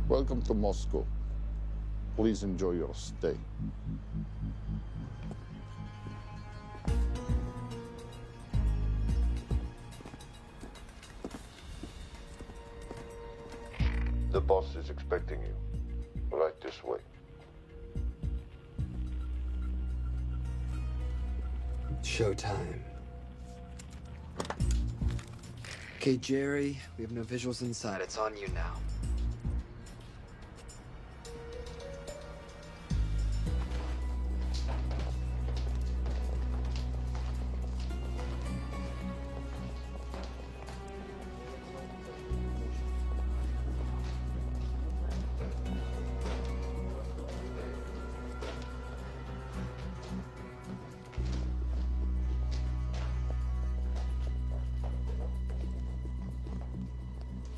Welcome to Moscow. Please enjoy your stay. The boss is expecting you. Right this way. Showtime. Okay, Jerry, we have no visuals inside. It's on you now.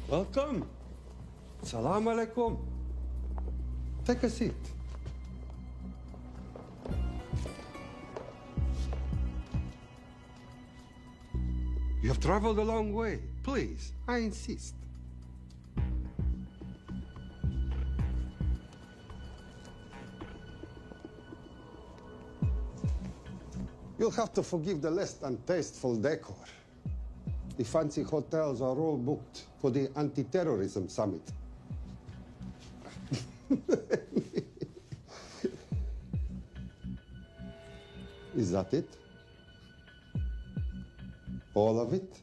Welcome. Salam alaikum. Take a seat. You have traveled a long way. Please, I insist. You'll have to forgive the less than tasteful decor. The fancy hotels are all booked for the anti-terrorism summit. Is that it? All of it?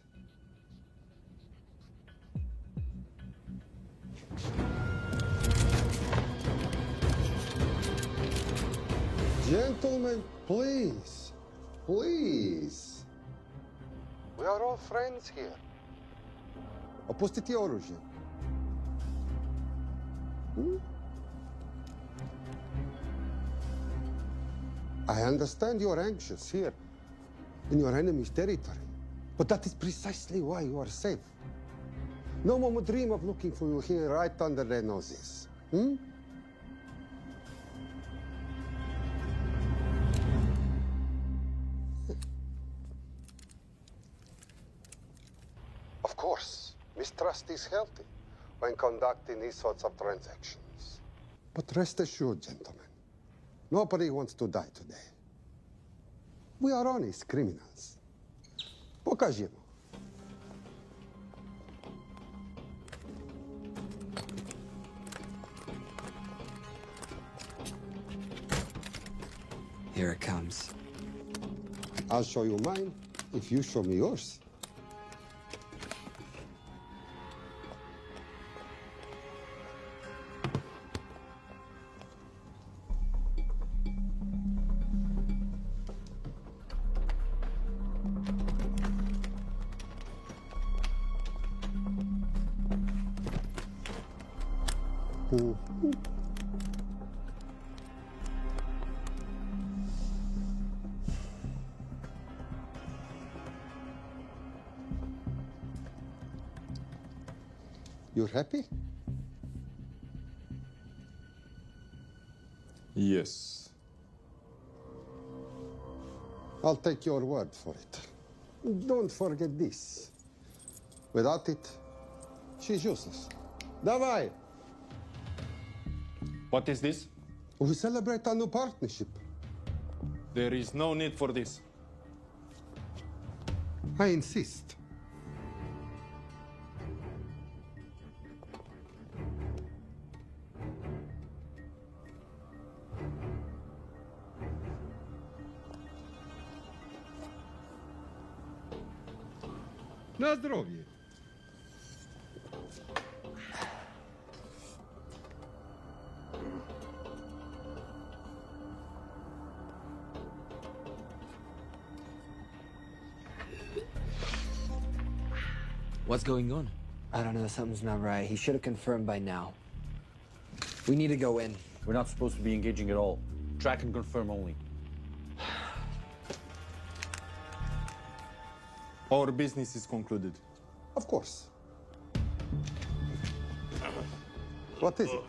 Gentlemen, please, please. We are all friends here. Опустите оружие. I understand you're anxious here in your enemy's territory, but that is precisely why you are safe. No one would dream of looking for you here right under their noses. Of course, mistrust is healthy when conducting these sorts of transactions. But rest assured, gentlemen, nobody wants to die today. We are honest criminals. Покажемо. Here it comes. I'll show you mine if you show me yours. You're happy? Yes. I'll take your word for it. Don't forget this. Without it, she's useless. Давай! What is this? We celebrate our new partnership. There is no need for this. I insist. На здоровье. What's going on? I don't know, something's not right. He should have confirmed by now. We need to go in. We're not supposed to be engaging at all. Track and confirm only. Our business is concluded. Of course. What is it?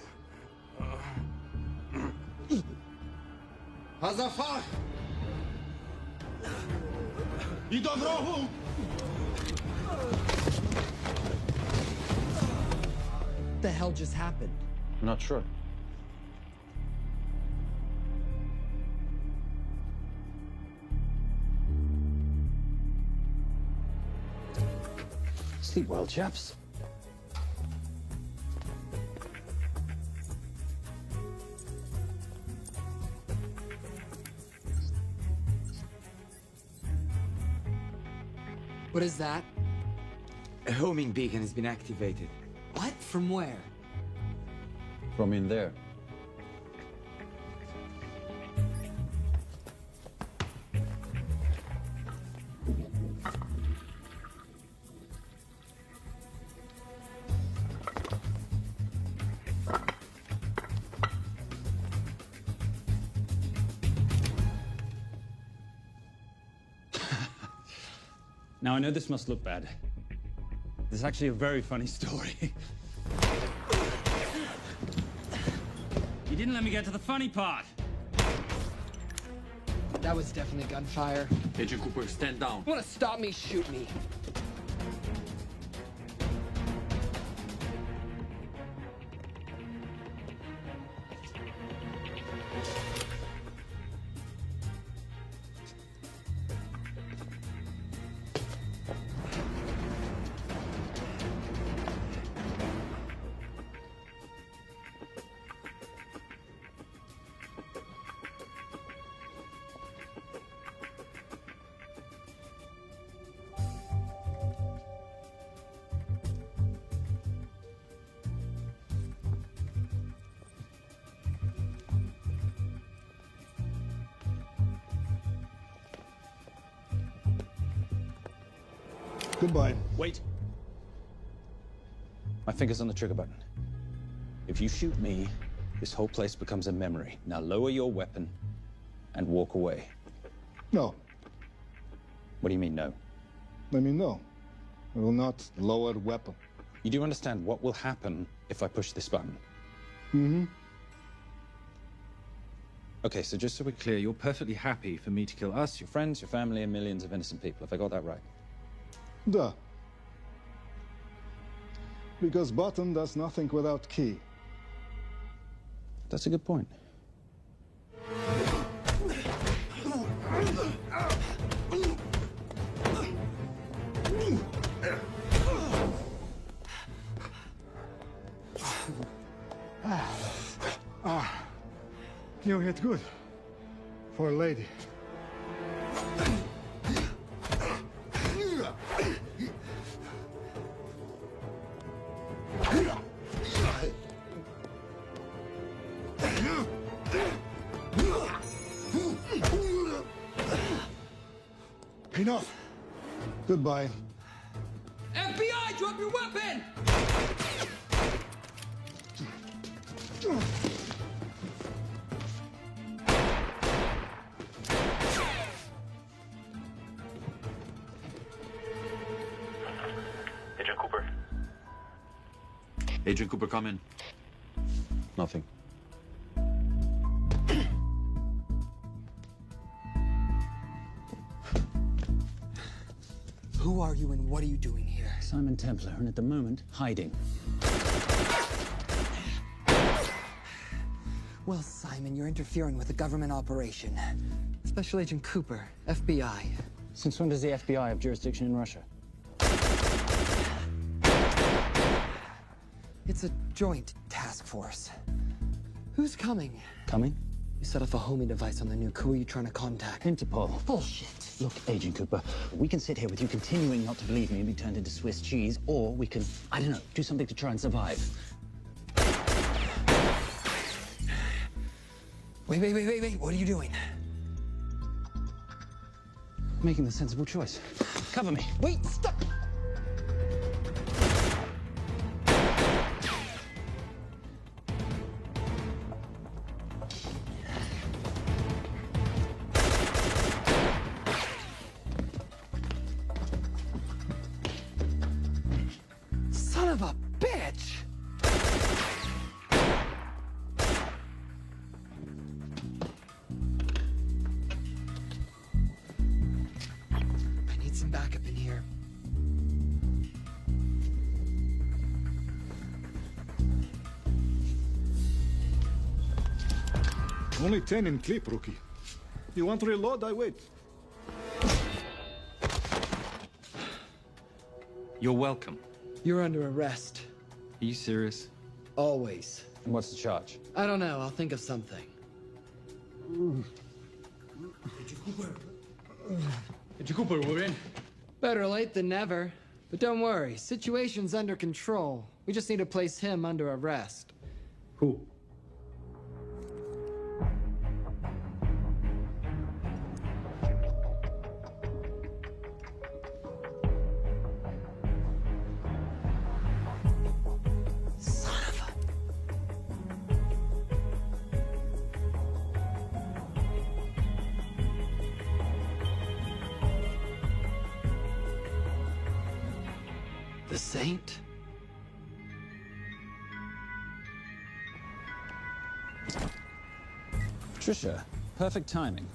Hazafar! I do wrogu! What the hell just happened? I'm not sure. Sleep well, chaps. What is that? A homing beacon has been activated. What? From where? From in there. Now, I know this must look bad. This is actually a very funny story. You didn't let me get to the funny part. That was definitely gunfire. Agent Cooper, stand down. Want to stop me, shoot me. Goodbye. Wait. My finger's on the trigger button. If you shoot me, this whole place becomes a memory. Now lower your weapon and walk away. No, What do you mean, no? let me know. I will not lower weapon. You do understand what will happen if I push this button? Mm-hmm. Okay, so just so we're clear, you're perfectly happy for me to kill us, your friends, your family, and millions of innocent people. Have I got that right? Duh. Because button does nothing without key. That's a good point. You hit good. For a lady. Enough. Goodbye. FBI, drop your weapon! Agent Cooper. Agent Cooper, come in. Nothing. Who are you and what are you doing here? Simon Templar, and at the moment, hiding. Well, Simon, you're interfering with a government operation. Special Agent Cooper, FBI. Since when does the FBI have jurisdiction in Russia? It's a joint task force. Who's coming? Coming? You set off a homing device on the nuke. Who are you trying to contact? Interpol. Bullshit. Look, Agent Cooper, we can sit here with you continuing not to believe me and be turned into Swiss cheese, or we can, I don't know, do something to try and survive. Wait. What are you doing? Making the sensible choice. Cover me. Wait, stop! Son of a bitch! I need some backup in here. Only 10 in clip, rookie. You want to reload? I wait. You're welcome. You're under arrest. Are you serious? Always. And what's the charge? I don't know. I'll think of something. Cooper, we're in. Better late than never. But don't worry. Situation's under control. We just need to place him under arrest. Who? Son of a... The Saint? Trisha, perfect timing.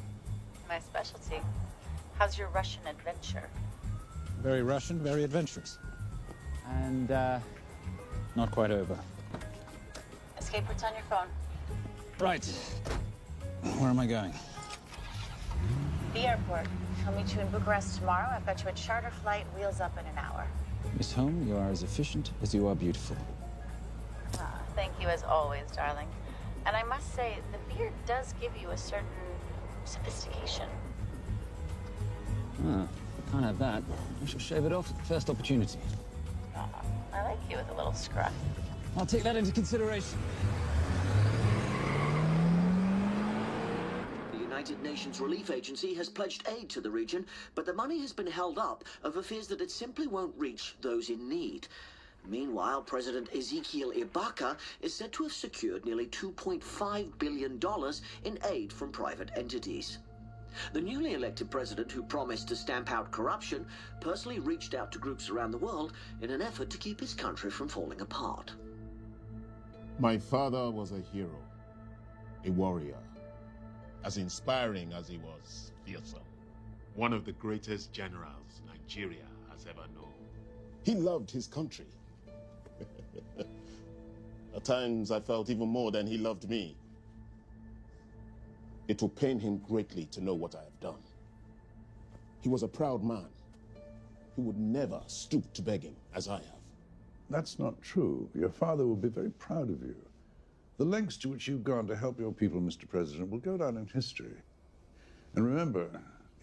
My specialty. How's your Russian adventure? Very Russian, very adventurous. And, not quite over. Escape routes on your phone. Right. Where am I going? The airport. I'll meet you in Bucharest tomorrow. I've got you a charter flight, wheels up in an hour. Miss Holm, you are as efficient as you are beautiful. Ah, thank you as always, darling. And I must say, the beard does give you a certain sophistication. Ah, can't have that. I shall shave it off at the first opportunity. Ah, I like you with a little scruff. I'll take that into consideration. The United Nations Relief Agency has pledged aid to the region, but the money has been held up over fears that it simply won't reach those in need. Meanwhile, President Ezekiel Ibaka is said to have secured nearly $2.5 billion in aid from private entities. The newly elected president, who promised to stamp out corruption, personally reached out to groups around the world in an effort to keep his country from falling apart. My father was a hero, a warrior, as inspiring as he was fearsome. One of the greatest generals Nigeria has ever known. He loved his country. At times, I felt even more than he loved me. It will pain him greatly to know what I have done. He was a proud man. He would never stoop to begging, as I have. That's not true. Your father will be very proud of you. The lengths to which you've gone to help your people, Mr. President, will go down in history. And remember,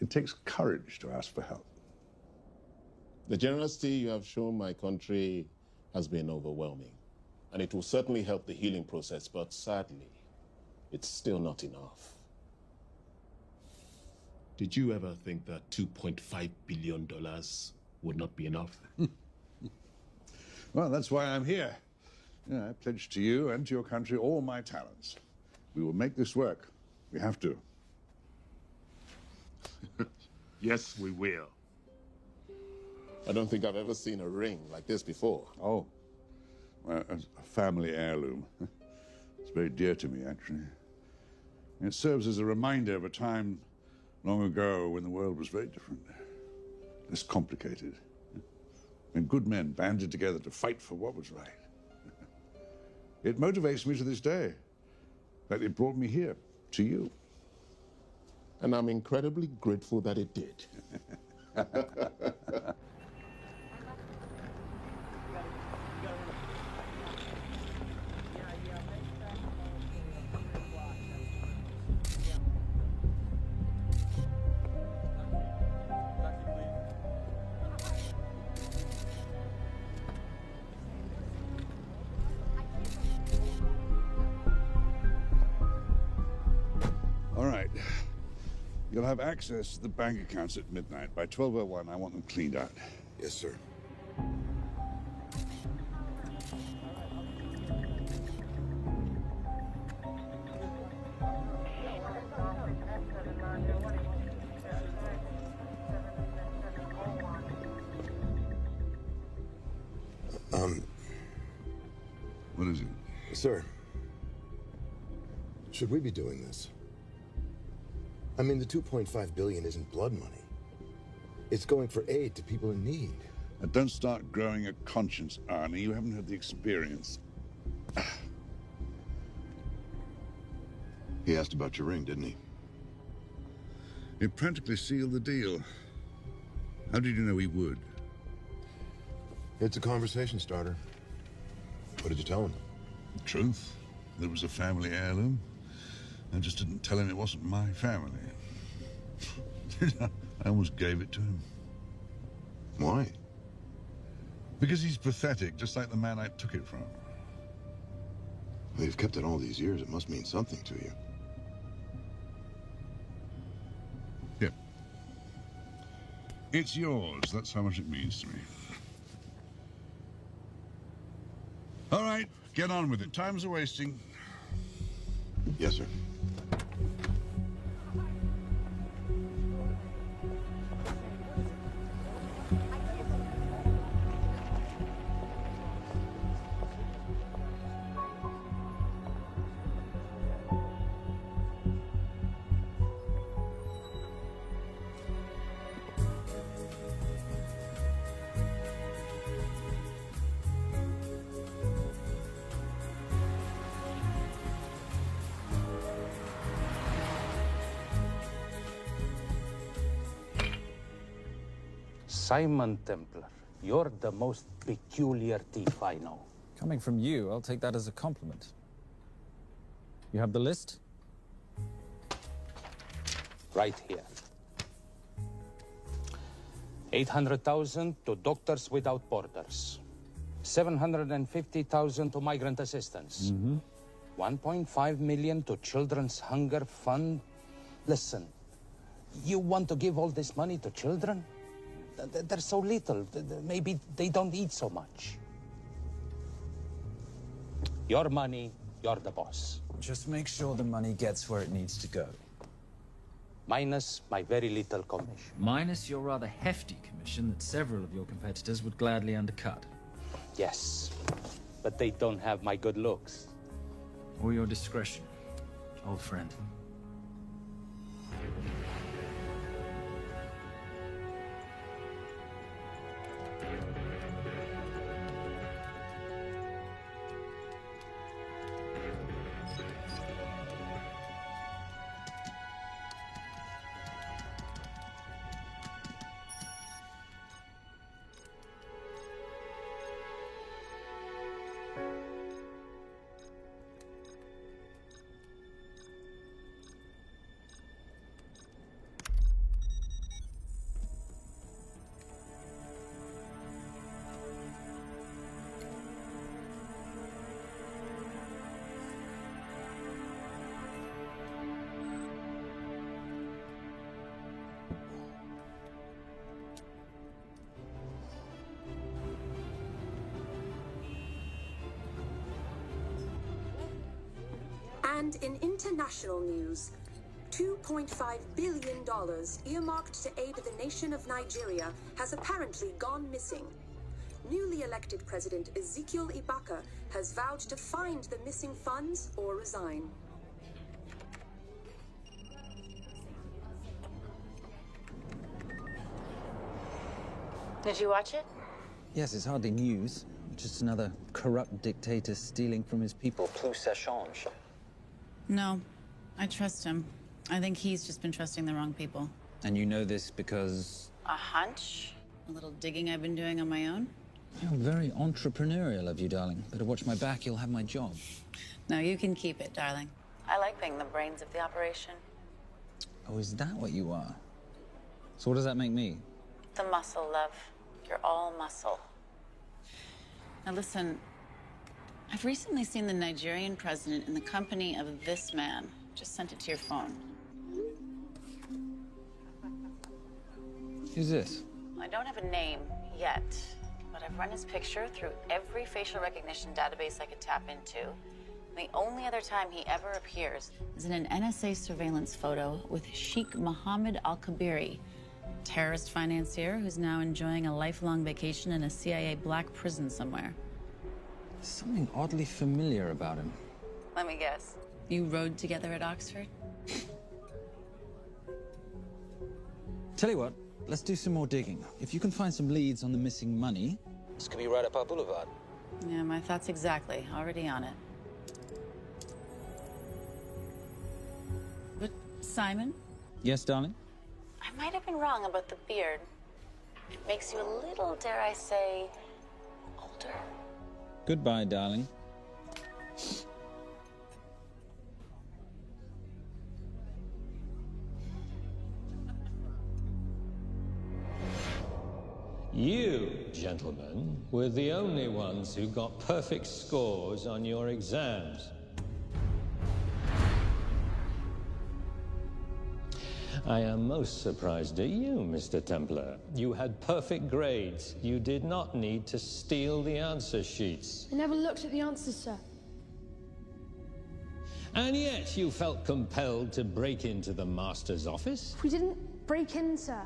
it takes courage to ask for help. The generosity you have shown my country has been overwhelming. And it will certainly help the healing process, but sadly, it's still not enough. Did you ever think that $2.5 billion would not be enough? Well, that's why I'm here. Yeah, I pledge to you and to your country all my talents. We will make this work. We have to. Yes, we will. I don't think I've ever seen a ring like this before. Oh, well, a family heirloom. It's very dear to me, actually. It serves as a reminder of a time long ago when the world was very different, less complicated, when good men banded together to fight for what was right. It motivates me to this day. That it brought me here, to you. And I'm incredibly grateful that it did. All right. You'll have access to the bank accounts at midnight. By 12:01, I want them cleaned out. Yes, sir. What is it? Sir, should we be doing this? I mean, the $2.5 billion isn't blood money. It's going for aid to people in need. Now, don't start growing a conscience, Arnie. You haven't had the experience. He asked about your ring, didn't he? It practically sealed the deal. How did you know he would? It's a conversation starter. What did you tell him? The truth. That it was a family heirloom. I just didn't tell him it wasn't my family. I almost gave it to him. Why? Because he's pathetic, just like the man I took it from. Well, you've kept it all these years. It must mean something to you. Yep. It's yours. That's how much it means to me. All right, get on with it. Time's a-wasting. Yes, sir. Simon Templar, you're the most peculiar thief I know. Coming from you, I'll take that as a compliment. You have the list? Right here. 800,000 to Doctors Without Borders. 750,000 to migrant assistance. 1.5 million to Children's Hunger Fund. Listen, you want to give all this money to children? They're so little. Maybe they don't eat so much. Your money, you're the boss. Just make sure the money gets where it needs to go. Minus my very little commission. Minus your rather hefty commission that several of your competitors would gladly undercut. Yes, but they don't have my good looks. Or your discretion, old friend. And in international news, $2.5 billion earmarked to aid the nation of Nigeria has apparently gone missing. Newly elected President Ezekiel Ibaka has vowed to find the missing funds or resign. Did you watch it? Yes, it's hardly news. Just another corrupt dictator stealing from his people. Plus ça change. No, I trust him. I think he's just been trusting the wrong people. And you know this because... A hunch? A little digging I've been doing on my own? You're very entrepreneurial of you, darling. Better watch my back, you'll have my job. No, you can keep it, darling. I like being the brains of the operation. Oh, is that what you are? So what does that make me? The muscle, love. You're all muscle. Now listen, I've recently seen the Nigerian president in the company of this man. Just sent it to your phone. Who's this? I don't have a name yet, but I've run his picture through every facial recognition database I could tap into. The only other time he ever appears is in an NSA surveillance photo with Sheikh Mohammed Al-Kabiri, terrorist financier who's now enjoying a lifelong vacation in a CIA black prison somewhere. Something oddly familiar about him. Let me guess. You rode together at Oxford? Tell you what, let's do some more digging. If you can find some leads on the missing money... This could be right up our boulevard. Yeah, my thoughts exactly. Already on it. Simon? Yes, darling? I might have been wrong about the beard. It makes you a little, dare I say, older. Goodbye, darling. You, gentlemen, were the only ones who got perfect scores on your exams. I am most surprised at you, Mr. Templar. You had perfect grades. You did not need to steal the answer sheets. I never looked at the answers, sir. And yet you felt compelled to break into the Master's office? We didn't break in, sir.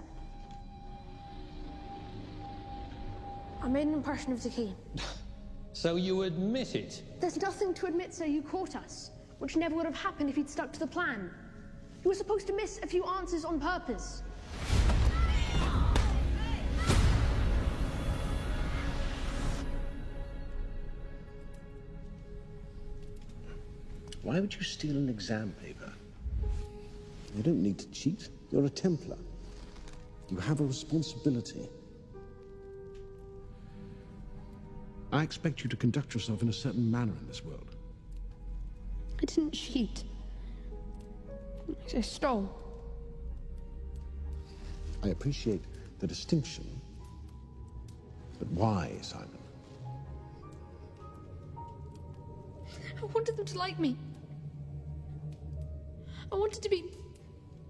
I made an impression of the key. So you admit it? There's nothing to admit, sir. You caught us, which never would have happened if he'd stuck to the plan. You were supposed to miss a few answers on purpose. Why would you steal an exam paper? You don't need to cheat. You're a Templar. You have a responsibility. I expect you to conduct yourself in a certain manner in this world. I didn't cheat. I stole. I appreciate the distinction, but why, Simon? I wanted them to like me. I wanted to be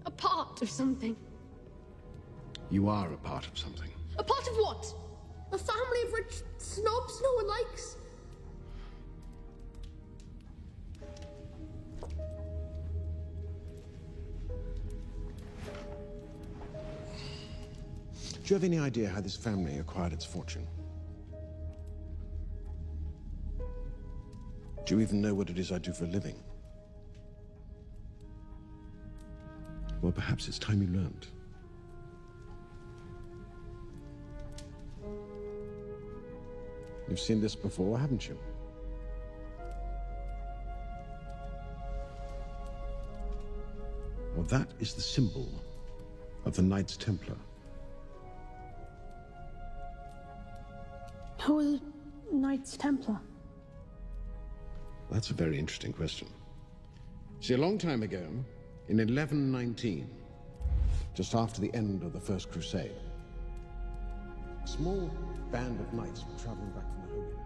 a part of something. You are a part of something. A part of what? A family of rich snobs no one likes? Do you have any idea how this family acquired its fortune? Do you even know what it is I do for a living? Well, perhaps it's time you learned. You've seen this before, haven't you? Well, that is the symbol of the Knights Templar. Who are the Knights Templar? That's a very interesting question. See, a long time ago, in 1119, just after the end of the First Crusade, a small band of knights were traveling back from the Holy Land.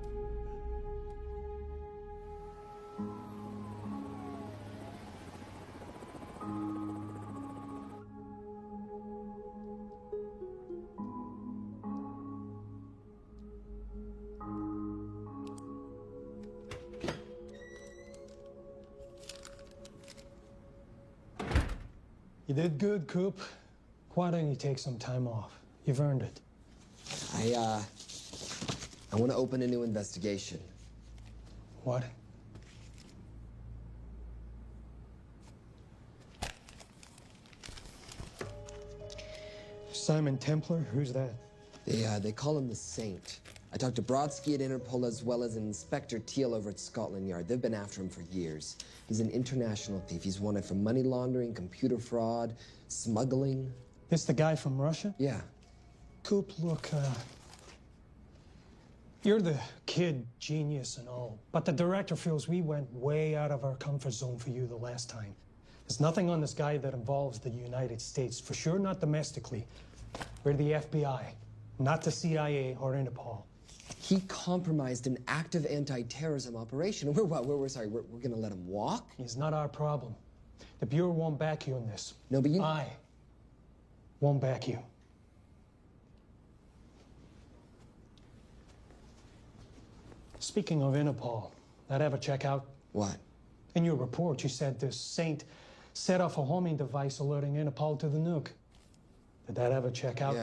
You did good, Coop. Why don't you take some time off? You've earned it. I want to open a new investigation. What? Simon Templar? Who's that? They call him the Saint. I talked to Brodsky at Interpol as well as Inspector Teal over at Scotland Yard. They've been after him for years. He's an international thief. He's wanted for money laundering, computer fraud, smuggling. This the guy from Russia? Yeah. Coop, look, you're the kid genius and all, but the director feels we went way out of our comfort zone for you the last time. There's nothing on this guy that involves the United States, for sure not domestically. We're the FBI, not the CIA or Interpol. He compromised an active anti-terrorism operation. We're gonna let him walk? It's not our problem. The Bureau won't back you in this. No, but you... I won't back you. Speaking of Interpol, that ever check out? What? In your report, you said this Saint set off a homing device alerting Interpol to the nuke. Did that ever check out?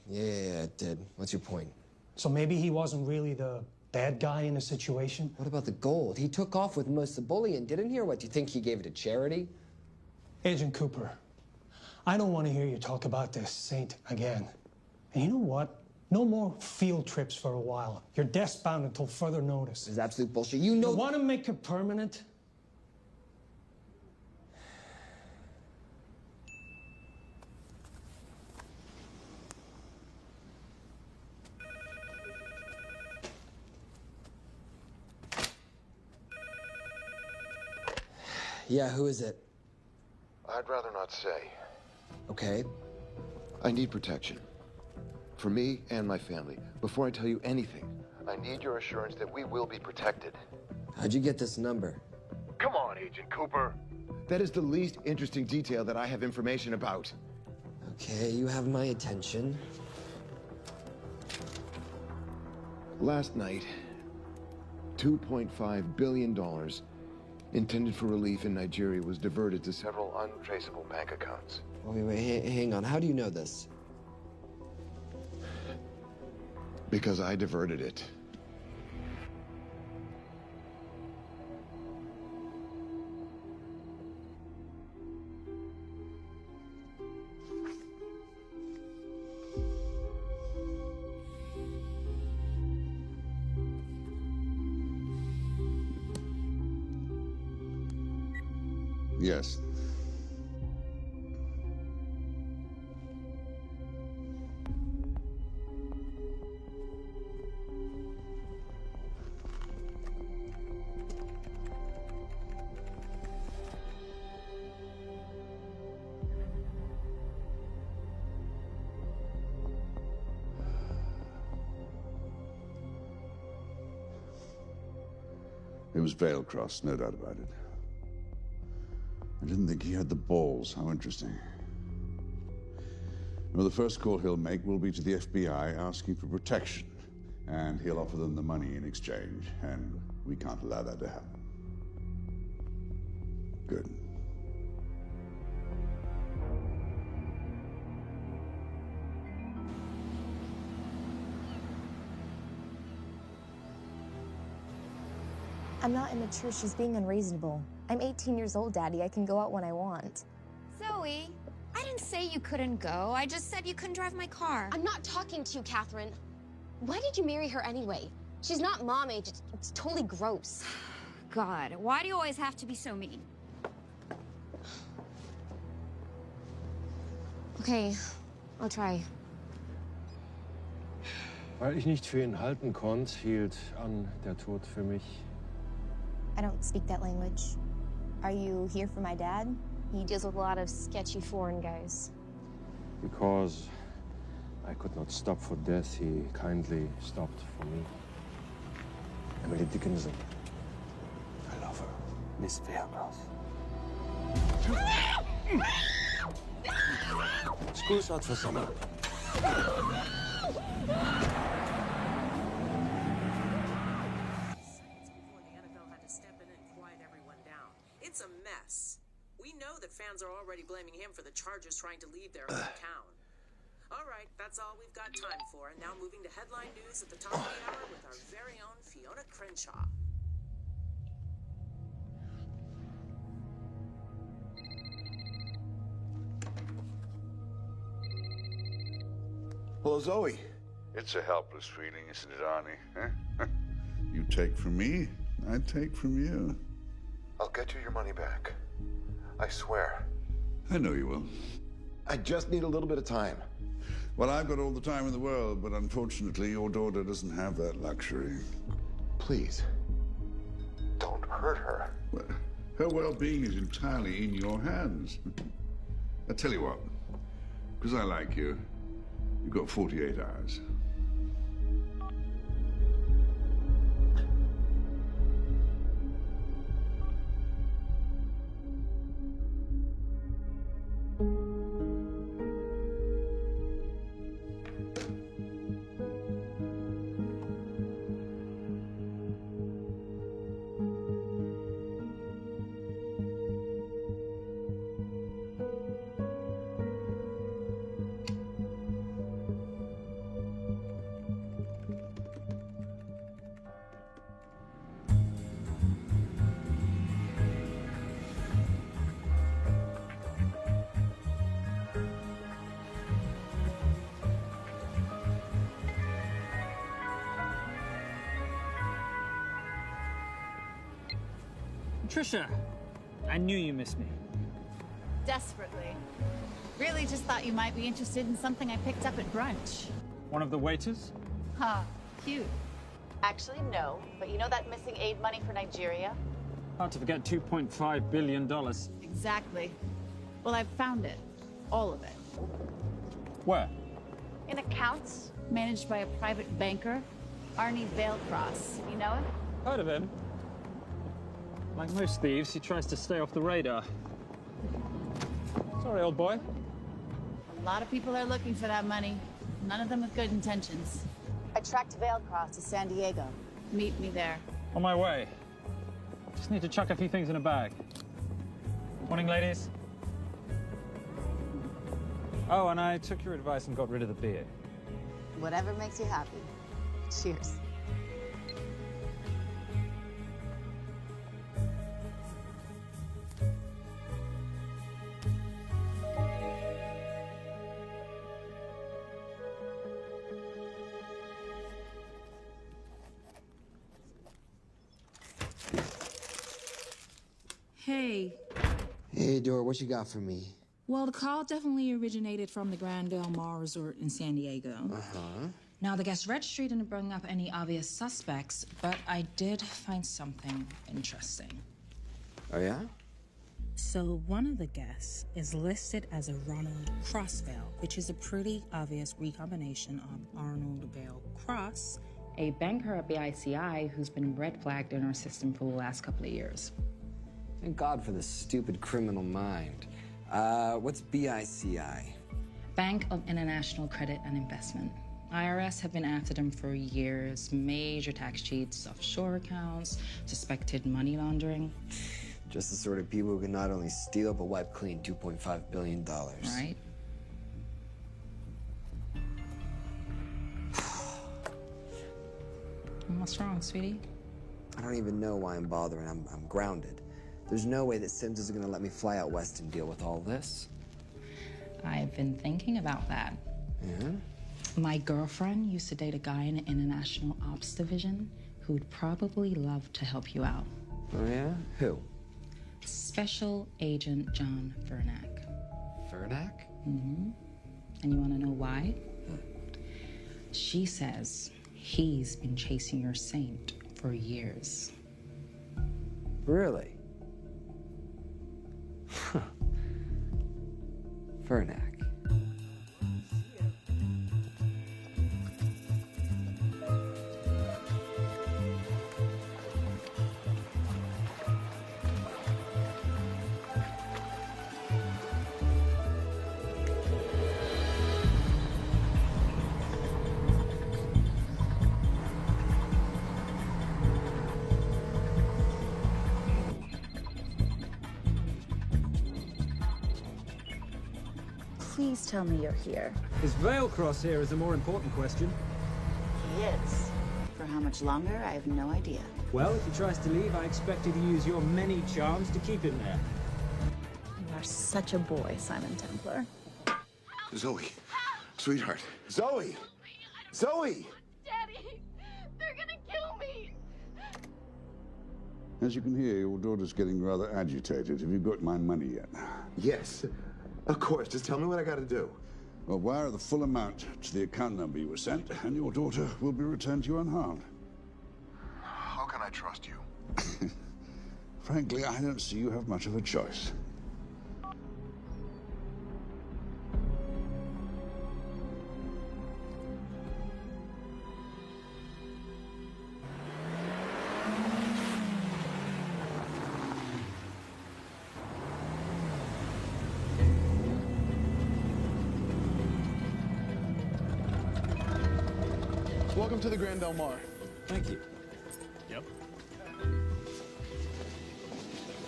Yeah, it did. What's your point? So maybe he wasn't really the bad guy in the situation? What about the gold? He took off with most of the bullion, didn't he? Or what, do you think he gave it to charity? Agent Cooper, I don't want to hear you talk about this Saint again. And you know what? No more field trips for a while. You're desk-bound until further notice. This is absolute bullshit. You know... You want to make it permanent? Yeah, who is it? I'd rather not say. Okay. I need protection. For me and my family. Before I tell you anything, I need your assurance that we will be protected. How'd you get this number? Come on, Agent Cooper. That is the least interesting detail that I have information about. Okay, you have my attention. Last night, $2.5 billion intended for relief in Nigeria was diverted to several untraceable bank accounts. Wait, hang on. How do you know this? Because I diverted it. Yes. It was Veilcross, no doubt about it. I didn't think he had the balls. How interesting. Well, the first call he'll make will be to the FBI asking for protection. And he'll offer them the money in exchange. And we can't allow that to happen. Good. I'm not immature. She's being unreasonable. I'm 18 years old, Daddy. I can go out when I want. Zoe, I didn't say you couldn't go. I just said you couldn't drive my car. I'm not talking to you, Catherine. Why did you marry her anyway? She's not mom age. It's totally gross. God, why do you always have to be so mean? Okay, I'll try. Weil ich nicht für ihn halten konnte, hielt an der Tod für mich. I don't speak that language. Are you here for my dad? He deals with a lot of sketchy foreign guys. Because I could not stop for death, he kindly stopped for me. Emily Dickinson. I love her. Miss Veilcross. School's out for summer. It's a mess. We know that fans are already blaming him for the Chargers trying to leave their hometown. All right, that's all we've got time for. And now moving to headline news at the top of the hour with our very own Fiona Crenshaw. Hello, Zoe. It's a helpless feeling, isn't it, Arnie? Huh? You take from me, I take from you. I'll get you your money back. I swear. I know you will. I just need a little bit of time. Well, I've got all the time in the world, but unfortunately, your daughter doesn't have that luxury. Please, don't hurt her. Well, her well-being is entirely in your hands. I tell you what, because I like you, you've got 48 hours. Trisha, I knew you missed me. Desperately. Really just thought you might be interested in something I picked up at brunch. One of the waiters? Huh, cute. Actually, no. But you know that missing aid money for Nigeria? Hard to forget $2.5 billion. Exactly. Well, I've found it. All of it. Where? In accounts managed by a private banker, Arnie Veilcross. You know him? Heard of him. Like most thieves, he tries to stay off the radar. Sorry, old boy. A lot of people are looking for that money. None of them with good intentions. I tracked Veilcross to San Diego. Meet me there. On my way. Just need to chuck a few things in a bag. Morning, ladies. Oh, and I took your advice and got rid of the beer. Whatever makes you happy. Cheers. Hey. Hey, Dora, what you got for me? Well, the call definitely originated from the Grand Del Mar Resort in San Diego. Uh-huh. Now, the guest registry didn't bring up any obvious suspects, but I did find something interesting. Oh, yeah? So one of the guests is listed as a Ronald Crossvale, which is a pretty obvious recombination of Arnold Vale Cross, a banker at BICI who's been red flagged in our system for the last couple of years. Thank God for this stupid criminal mind. What's BICI? Bank of International Credit and Investment. IRS have been after them for years. Major tax cheats, offshore accounts, suspected money laundering. Just the sort of people who can not only steal but wipe clean $2.5 billion. Right? What's wrong, sweetie? I don't even know why I'm bothering. I'm grounded. There's no way that Sims is gonna let me fly out west and deal with all this. I've been thinking about that. Yeah? My girlfriend used to date a guy in the International Ops Division who'd probably love to help you out. Oh, yeah? Who? Special Agent John Vernack. Vernack? Mm-hmm. And you want to know why? She says he's been chasing your saint for years. Really? Vernack. Please tell me you're here. Is Veilcross here is a more important question. He is. For how much longer, I have no idea. Well, if he tries to leave, I expect you to use your many charms to keep him there. You are such a boy, Simon Templar. Zoe. Sweetheart. Zoe! Zoe! Daddy, they're gonna kill me. As you can hear, your daughter's getting rather agitated. Have you got my money yet? Yes. Of course. Just tell me what I gotta do. Well, wire the full amount to the account number you were sent, and your daughter will be returned to you unharmed. How can I trust you? Frankly, I don't see you have much of a choice. Welcome to the Grand Del Mar. Thank you. Yep.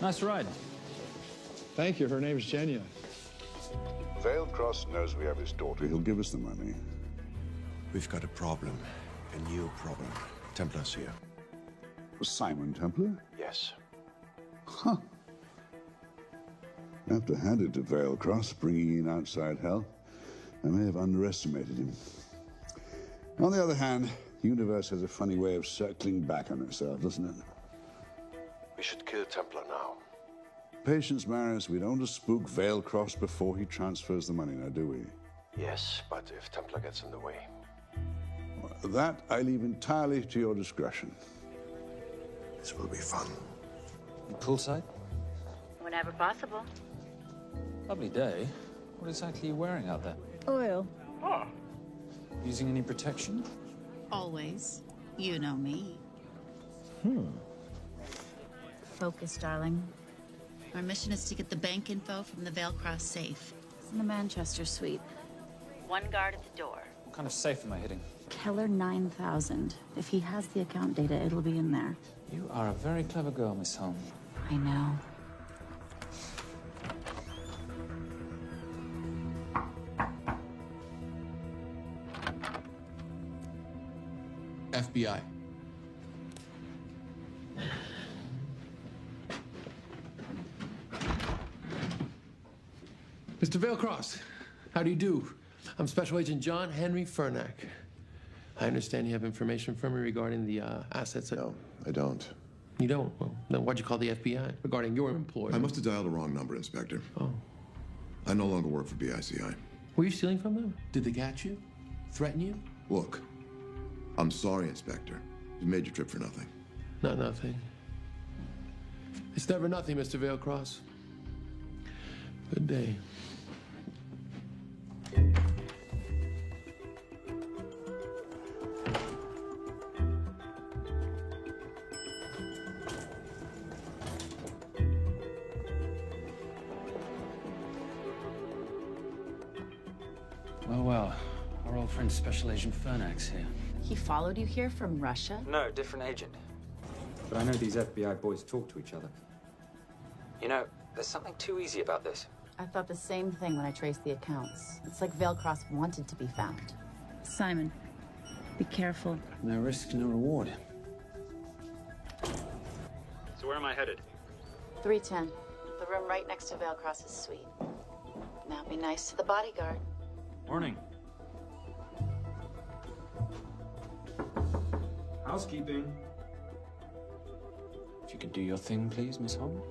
Nice ride. Thank you. Her name's Genya. Veilcross knows we have his daughter. He'll give us the money. We've got a problem. A new problem. Templar's here. Simon Templar? Yes. Huh. I have to hand it to Veilcross, bringing in outside help. I may have underestimated him. On the other hand, the universe has a funny way of circling back on itself, doesn't it? We should kill Templar now. Patience, Maris. We don't want to spook Veilcross before he transfers the money, now, do we? Yes, but if Templar gets in the way. That I leave entirely to your discretion. This will be fun. Poolside? Whenever possible. Lovely day. What exactly are you wearing out there? Oil. Using any protection? Always. You know me. Focus, darling. Our mission is to get the bank info from the Vale Cross safe. It's in the Manchester suite. One guard at the door. What kind of safe am I hitting? Keller 9000. If he has the account data, it'll be in there. You are a very clever girl, Miss Holmes. I know. FBI. Mr. Vailcross, how do you do? I'm Special Agent John Henry Fernack. I understand you have information from me regarding the assets. No, I don't. You don't? Well, then why'd you call the FBI regarding your employer? I must have dialed the wrong number, Inspector. Oh. I no longer work for BICI. Were you stealing from them? Did they catch you? Threaten you? Look, I'm sorry, Inspector. You made your trip for nothing. Not nothing. It's never nothing, Mr. Vailcross. Good day. Well, our old friend Special Agent Fernack's here. He followed you here from Russia? No, different agent. But I know these FBI boys talk to each other. You know, there's something too easy about this. I thought the same thing when I traced the accounts. It's like Vailcross wanted to be found. Simon, be careful. No risk, no reward. So where am I headed? 310. The room right next to Vailcross's suite. Now be nice to the bodyguard. Morning. Housekeeping. If you could do your thing, please, Miss Holmes.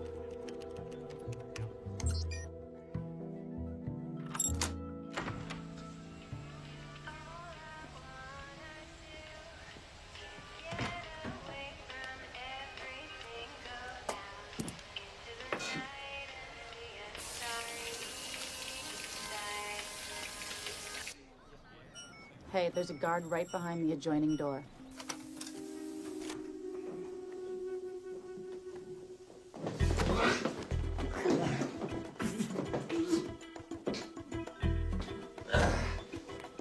Hey, there's a guard right behind the adjoining door.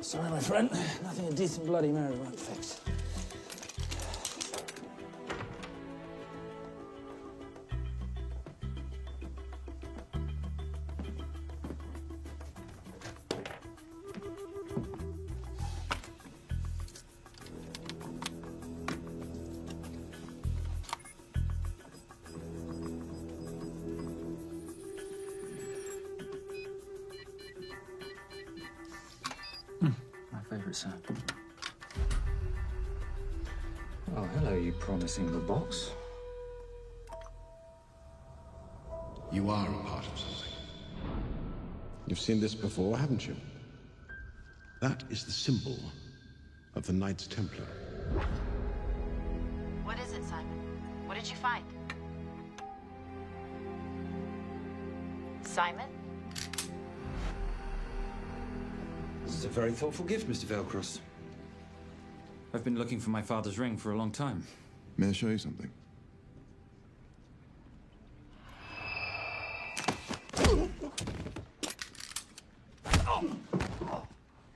Sorry, my friend. Nothing a decent Bloody Mary won't fix. Sir. Oh, hello, you promising little box. You are a part of something. You've seen this before, haven't you? That is the symbol of the Knights Templar. What is it, Simon? What did you find? Simon? This is a very thoughtful gift, Mr. Vailcross. I've been looking for my father's ring for a long time. May I show you something?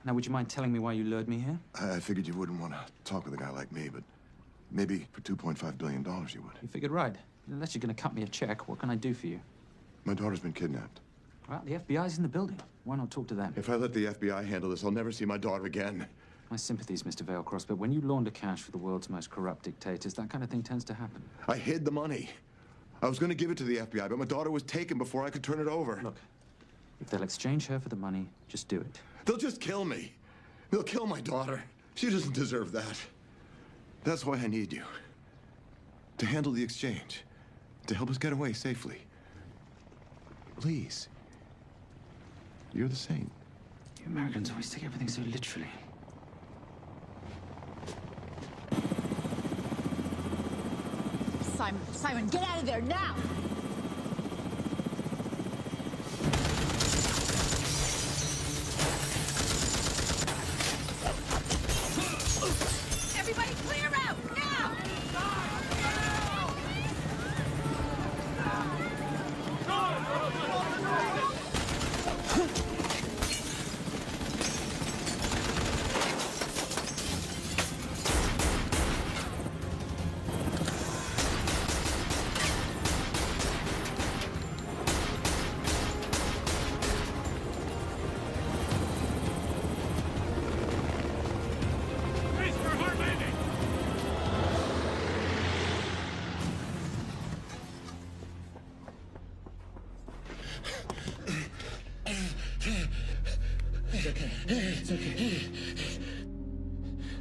Now, would you mind telling me why you lured me here? I figured you wouldn't want to talk with a guy like me, but maybe for $2.5 billion you would. You figured right. Unless you're going to cut me a check, what can I do for you? My daughter's been kidnapped. Well, the FBI's in the building. Why not talk to them? If I let the FBI handle this, I'll never see my daughter again. My sympathies, Mr. Vailcross, but when you launder cash for the world's most corrupt dictators, that kind of thing tends to happen. I hid the money. I was going to give it to the FBI, but my daughter was taken before I could turn it over. Look, if they'll exchange her for the money, just do it. They'll just kill me. They'll kill my daughter. She doesn't deserve that. That's why I need you. To handle the exchange. To help us get away safely. Please. You're the saint. You Americans always take everything so literally. Simon. Simon, get out of there now! Everybody clear out, now! It's okay.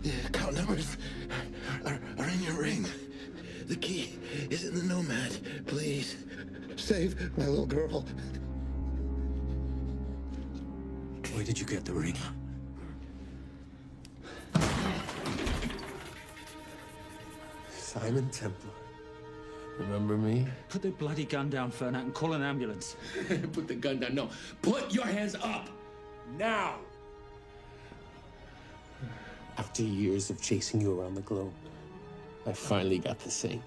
The account numbers are in your ring. The key is in the Nomad. Please, save my little girl. Where did you get the ring? Simon Templar. Remember me? Put the bloody gun down, Fernak, and call an ambulance. Put the gun down. No. Put your hands up. Now. After years of chasing you around the globe, I finally got the say.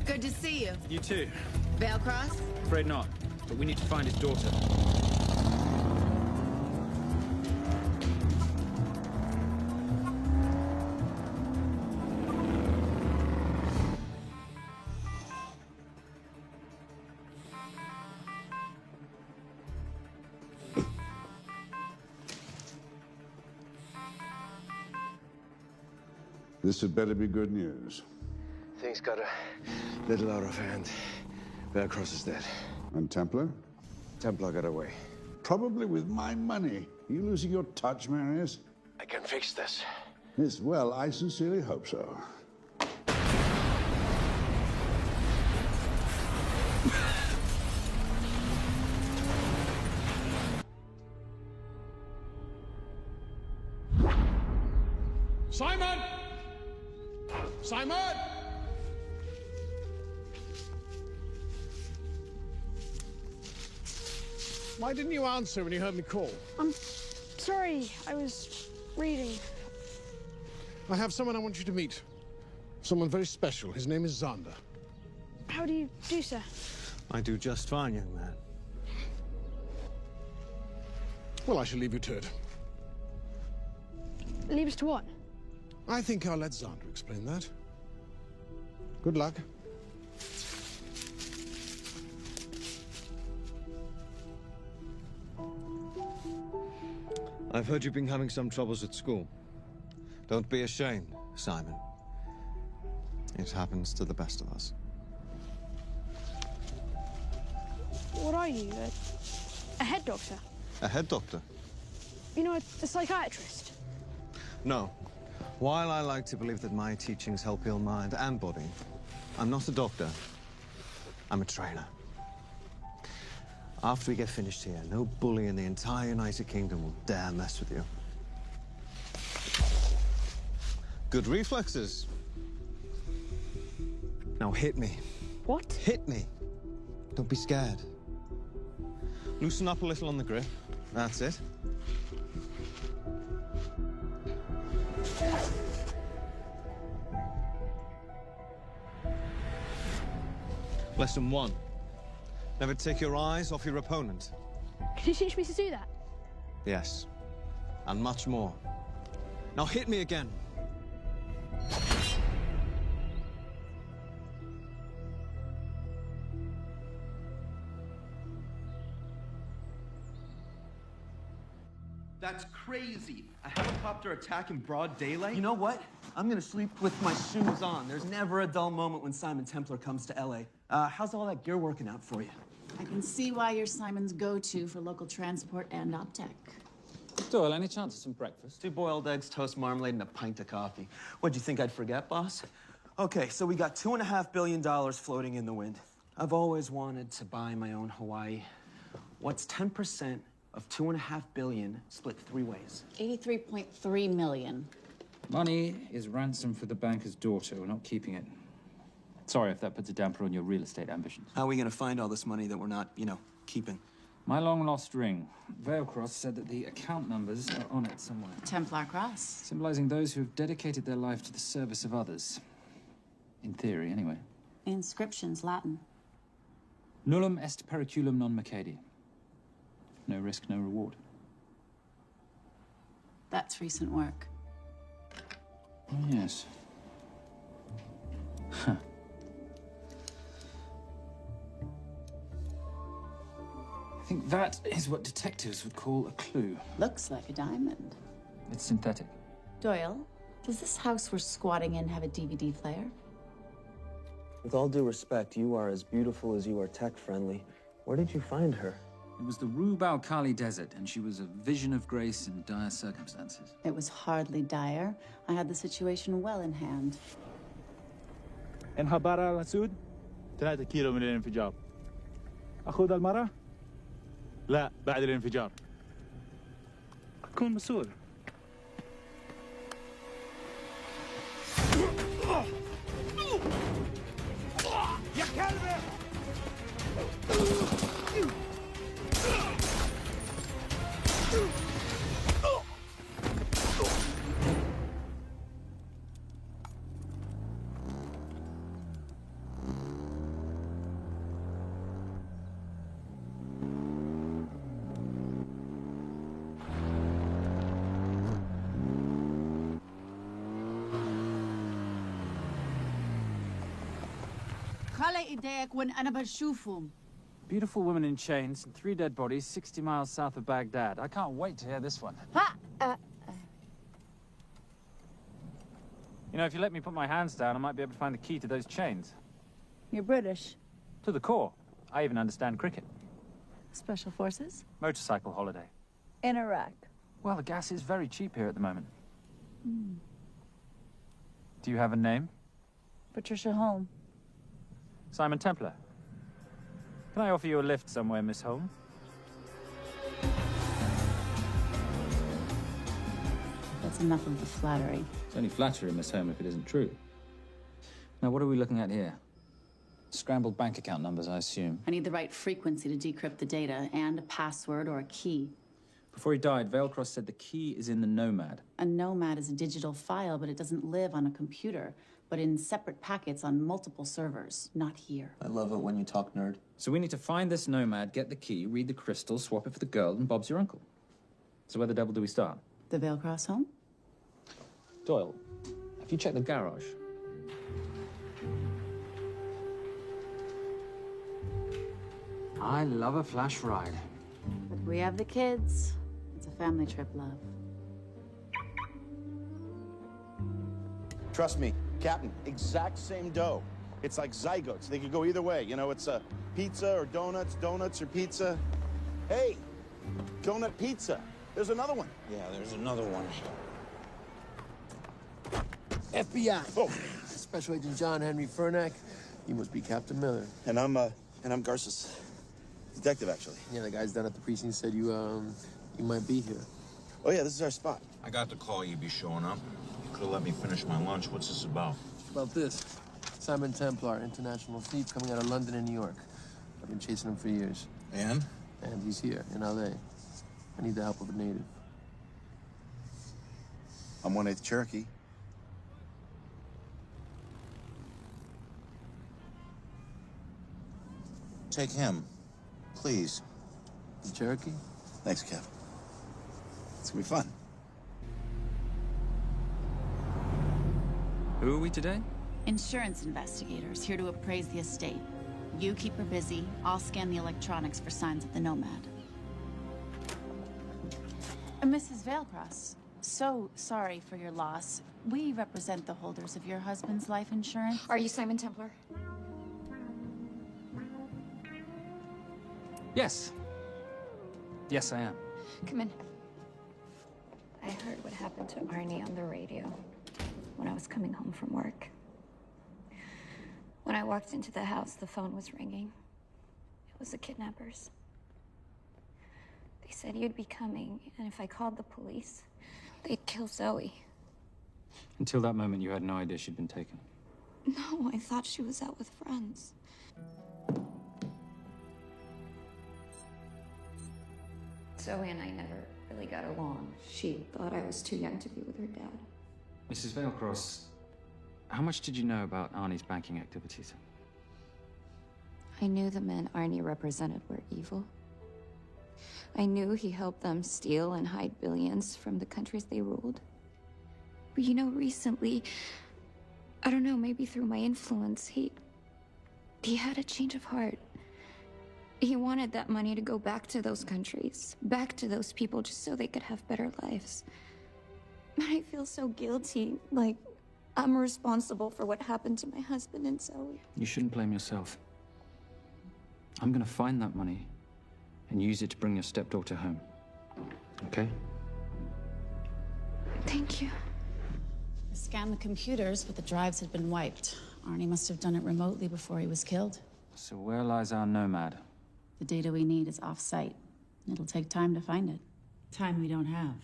Good to see you. You too. Veil Cross? Afraid not, but we need to find his daughter. This had better be good news. Things got a little out of hand. Veil Cross is dead. And Templar? Templar got away. Probably with my money. Are you losing your touch, Marius? I can fix this. Yes, well, I sincerely hope so. Simon! Simon! Why didn't you answer when you heard me call? I'm sorry, I was reading. I have someone I want you to meet. Someone very special. His name is Xander. How do you do, sir? I do just fine, young man. Well, I shall leave you to it. Leave us to what? I think I'll let Xander explain that. Good luck. I've heard you've been having some troubles at school. Don't be ashamed, Simon. It happens to the best of us. What are you, a head doctor? A head doctor? You know, a psychiatrist? No. While I like to believe that my teachings help heal mind and body, I'm not a doctor. I'm a trainer. After we get finished here, no bully in the entire United Kingdom will dare mess with you. Good reflexes. Now hit me. What? Hit me. Don't be scared. Loosen up a little on the grip. That's it. Lesson 1. Never take your eyes off your opponent. Can you teach me to do that? Yes. And much more. Now hit me again. That's crazy. A helicopter attack in broad daylight? You know what? I'm gonna sleep with my shoes on. There's never a dull moment when Simon Templar comes to LA. How's all that gear working out for you? I can see why you're Simon's go-to for local transport and OpTech. Doyle, any chance of some breakfast? 2 boiled eggs, toast, marmalade, and a pint of coffee. What'd you think I'd forget, boss? Okay, so we got $2.5 billion floating in the wind. I've always wanted to buy my own Hawaii. What's 10% of $2.5 billion split 3 ways? 83.3 million. Money is ransom for the banker's daughter. We're not keeping it. Sorry if that puts a damper on your real estate ambitions. How are we gonna find all this money that we're not, keeping? My long-lost ring. Veilcross said that the account numbers are on it somewhere. Templar Cross. Symbolizing those who have dedicated their life to the service of others. In theory, anyway. Inscriptions, Latin. Nullum est periculum non mercedi. No risk, no reward. That's recent work. Oh, yes. Huh. I think that is what detectives would call a clue. Looks like a diamond. It's synthetic. Doyle, does this house we're squatting in have a DVD player? With all due respect, you are as beautiful as you are tech-friendly. Where did you find her? It was the Rub al-Khali Desert, and she was a vision of grace in dire circumstances. It was hardly dire. I had the situation well in hand. انخبر على سود 3 كيلو من الانفجار. أخذ المرة؟ لا بعد الانفجار. أكون مسؤول. يا كلبي! Beautiful woman in chains and 3 dead bodies 60 miles south of Baghdad. I can't wait to hear this one. You know, if you let me put my hands down, I might be able to find the key to those chains. You're British. To the core. I even understand cricket. Special Forces? Motorcycle holiday. In Iraq. Well, the gas is very cheap here at the moment. Do you have a name? Patricia Holm. Simon Templar. Can I offer you a lift somewhere, Miss Holm? That's enough of the flattery. It's only flattery, Miss Holm, if it isn't true. Now, what are we looking at here? Scrambled bank account numbers, I assume. I need the right frequency to decrypt the data and a password or a key. Before he died, Veilcross said the key is in the Nomad. A Nomad is a digital file, but it doesn't live on a computer, but in separate packets on multiple servers, not here. I love it when you talk nerd. So we need to find this Nomad, get the key, read the crystal, swap it for the girl, and Bob's your uncle. So where the devil do we start? The Veilcross home? Doyle, have you checked the garage? I love a flash ride. But we have the kids. It's a family trip, love. Trust me, Captain, exact same dough. It's like zygotes. They could go either way. You know, it's a pizza or donuts, donuts or pizza. Hey, donut pizza. There's another one. Yeah, there's another one. FBI. Oh. Special Agent John Henry Furnack. You must be Captain Miller. And I'm Garces. Detective, actually. Yeah, the guys down at the precinct said you might be here. Oh, yeah, this is our spot. I got the call you'd be showing up. You could have let me finish my lunch. What's this about? About this. Simon Templar, international thief coming out of London and New York. I've been chasing him for years. And? And he's here, in L.A. I need the help of a native. I'm 1/8 Cherokee. Take him, please. The Cherokee? Thanks, Kev. It's gonna be fun. Who are we today? Insurance investigators here to appraise the estate. You keep her busy. I'll scan the electronics for signs of the Nomad. Mrs. Veilcross, so sorry for your loss. We represent the holders of your husband's life insurance. Are you Simon Templar? Yes. Yes, I am. Come in. I heard what happened to Arnie on the radio when I was coming home from work. When I walked into the house, the phone was ringing. It was the kidnappers. They said you'd be coming, and if I called the police, they'd kill Zoe. Until that moment, you had no idea she'd been taken. No, I thought she was out with friends. Zoe and I never really got along. She thought I was too young to be with her dad. Mrs. Veilcross, how much did you know about Arnie's banking activities? I knew the men Arnie represented were evil. I knew he helped them steal and hide billions from the countries they ruled. But you know, recently, I don't know, maybe through my influence, he had a change of heart. He wanted that money to go back to those countries, back to those people, just so they could have better lives. But I feel so guilty, like I'm responsible for what happened to my husband and Zoe. You shouldn't blame yourself. I'm gonna find that money and use it to bring your stepdaughter home. Okay? Thank you. I scanned the computers, but the drives had been wiped. Arnie must have done it remotely before he was killed. So where lies our nomad? The data we need is off-site. It'll take time to find it. Time we don't have.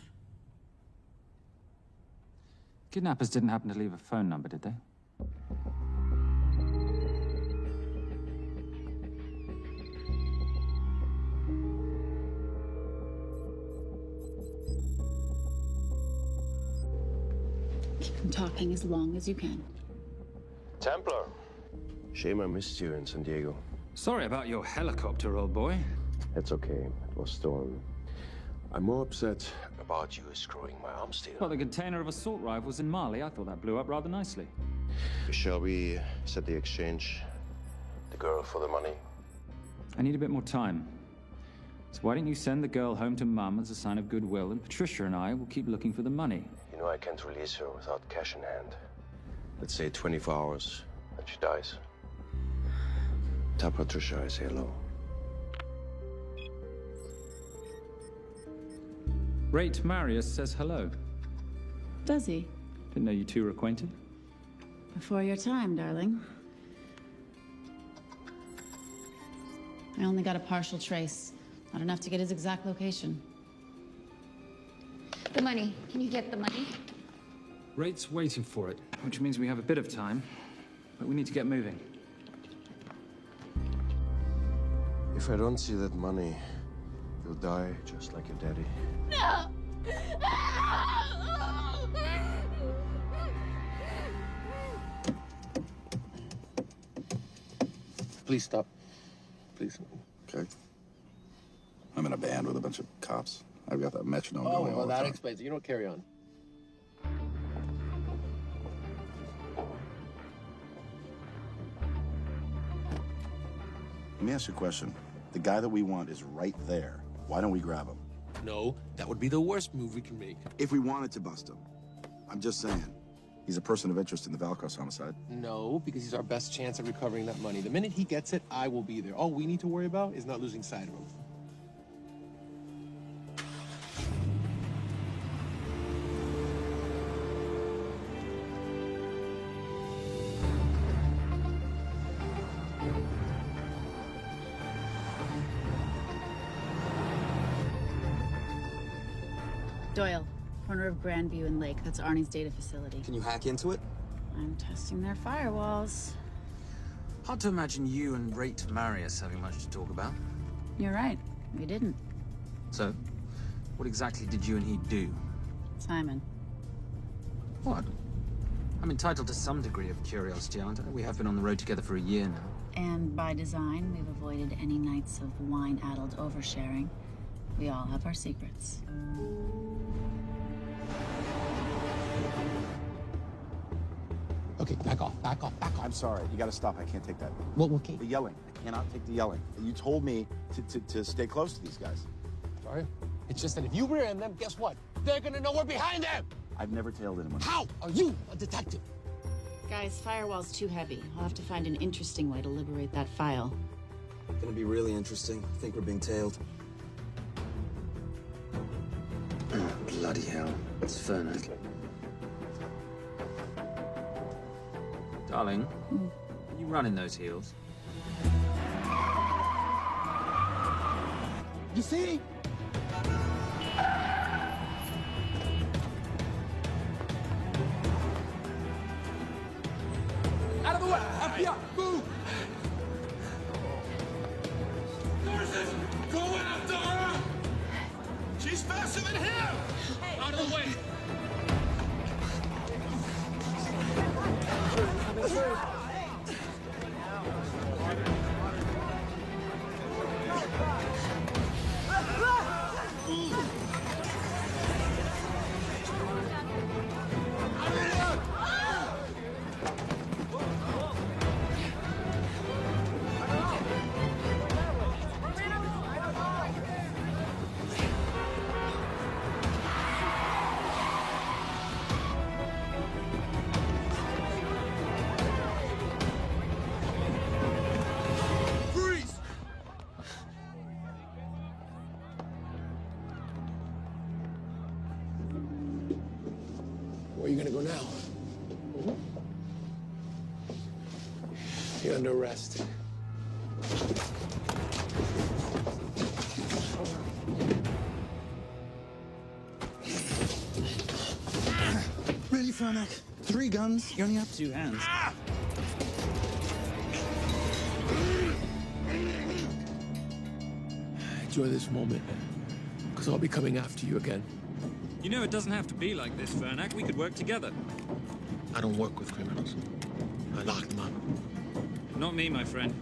Kidnappers didn't happen to leave a phone number, did they? Keep them talking as long as you can. Templar. Shame I missed you in San Diego. Sorry about your helicopter, old boy. It's okay. It was stolen. I'm more upset about you screwing my arms deal. Well, the container of assault rifles in Mali, I thought that blew up rather nicely. Shall we set the exchange? The girl for the money? I need a bit more time. So why don't you send the girl home to Mum as a sign of goodwill, and Patricia and I will keep looking for the money. You know I can't release her without cash in hand. Let's say 24 hours, and she dies. Tell Patricia I say hello. Rate Marius says hello. Does he? Didn't know you two were acquainted. Before your time, darling. I only got a partial trace. Not enough to get his exact location. The money. Can you get the money? Rate's waiting for it, which means we have a bit of time, but we need to get moving. If I don't see that money, you'll die just like your daddy. No! Please stop. Please. Okay. I'm in a band with a bunch of cops. I've got that metronome going all well, the that time. explains it. You don't carry on. Let me ask you a question. The guy that we want is right there. Why don't we grab him? No, that would be the worst move we can make. If we wanted to bust him. I'm just saying. He's a person of interest in the Veilcross homicide. No, because he's our best chance at recovering that money. The minute he gets it, I will be there. All we need to worry about is not losing sight of him. Doyle, corner of Grandview and Lake. That's Arnie's data facility. Can you hack into it? I'm testing their firewalls. Hard to imagine you and Rate Marius having much to talk about. You're right. We didn't. So, what exactly did you and he do? Simon. What? I'm entitled to some degree of curiosity, aren't I? We have been on the road together for a year now. And by design, we've avoided any nights of wine-addled oversharing. We all have our secrets. Okay, back off, back off, back off. I'm sorry. You gotta stop. I can't take that. Well, okay. The yelling. I cannot take the yelling. You told me to stay close to these guys. Sorry? It's just that if you rear end them, guess what? They're gonna know we're behind them! I've never tailed anyone. How are you a detective? Guys, firewall's too heavy. I'll have to find an interesting way to liberate that file. Gonna be really interesting. I think we're being tailed. Bloody hell. It's Fernet. Darling, are you running those heels? You see? Out of the way! FBI! Move! Nurses! Go after her! She's faster than him! Out of the way! Where are you gonna go now? You're under arrest. Really, Fernac? 3 guns? You only have 2 hands. Enjoy this moment, because I'll be coming after you again. You know it doesn't have to be like this, Fernac. We could work together. I don't work with criminals. I lock them up. Not me, my friend.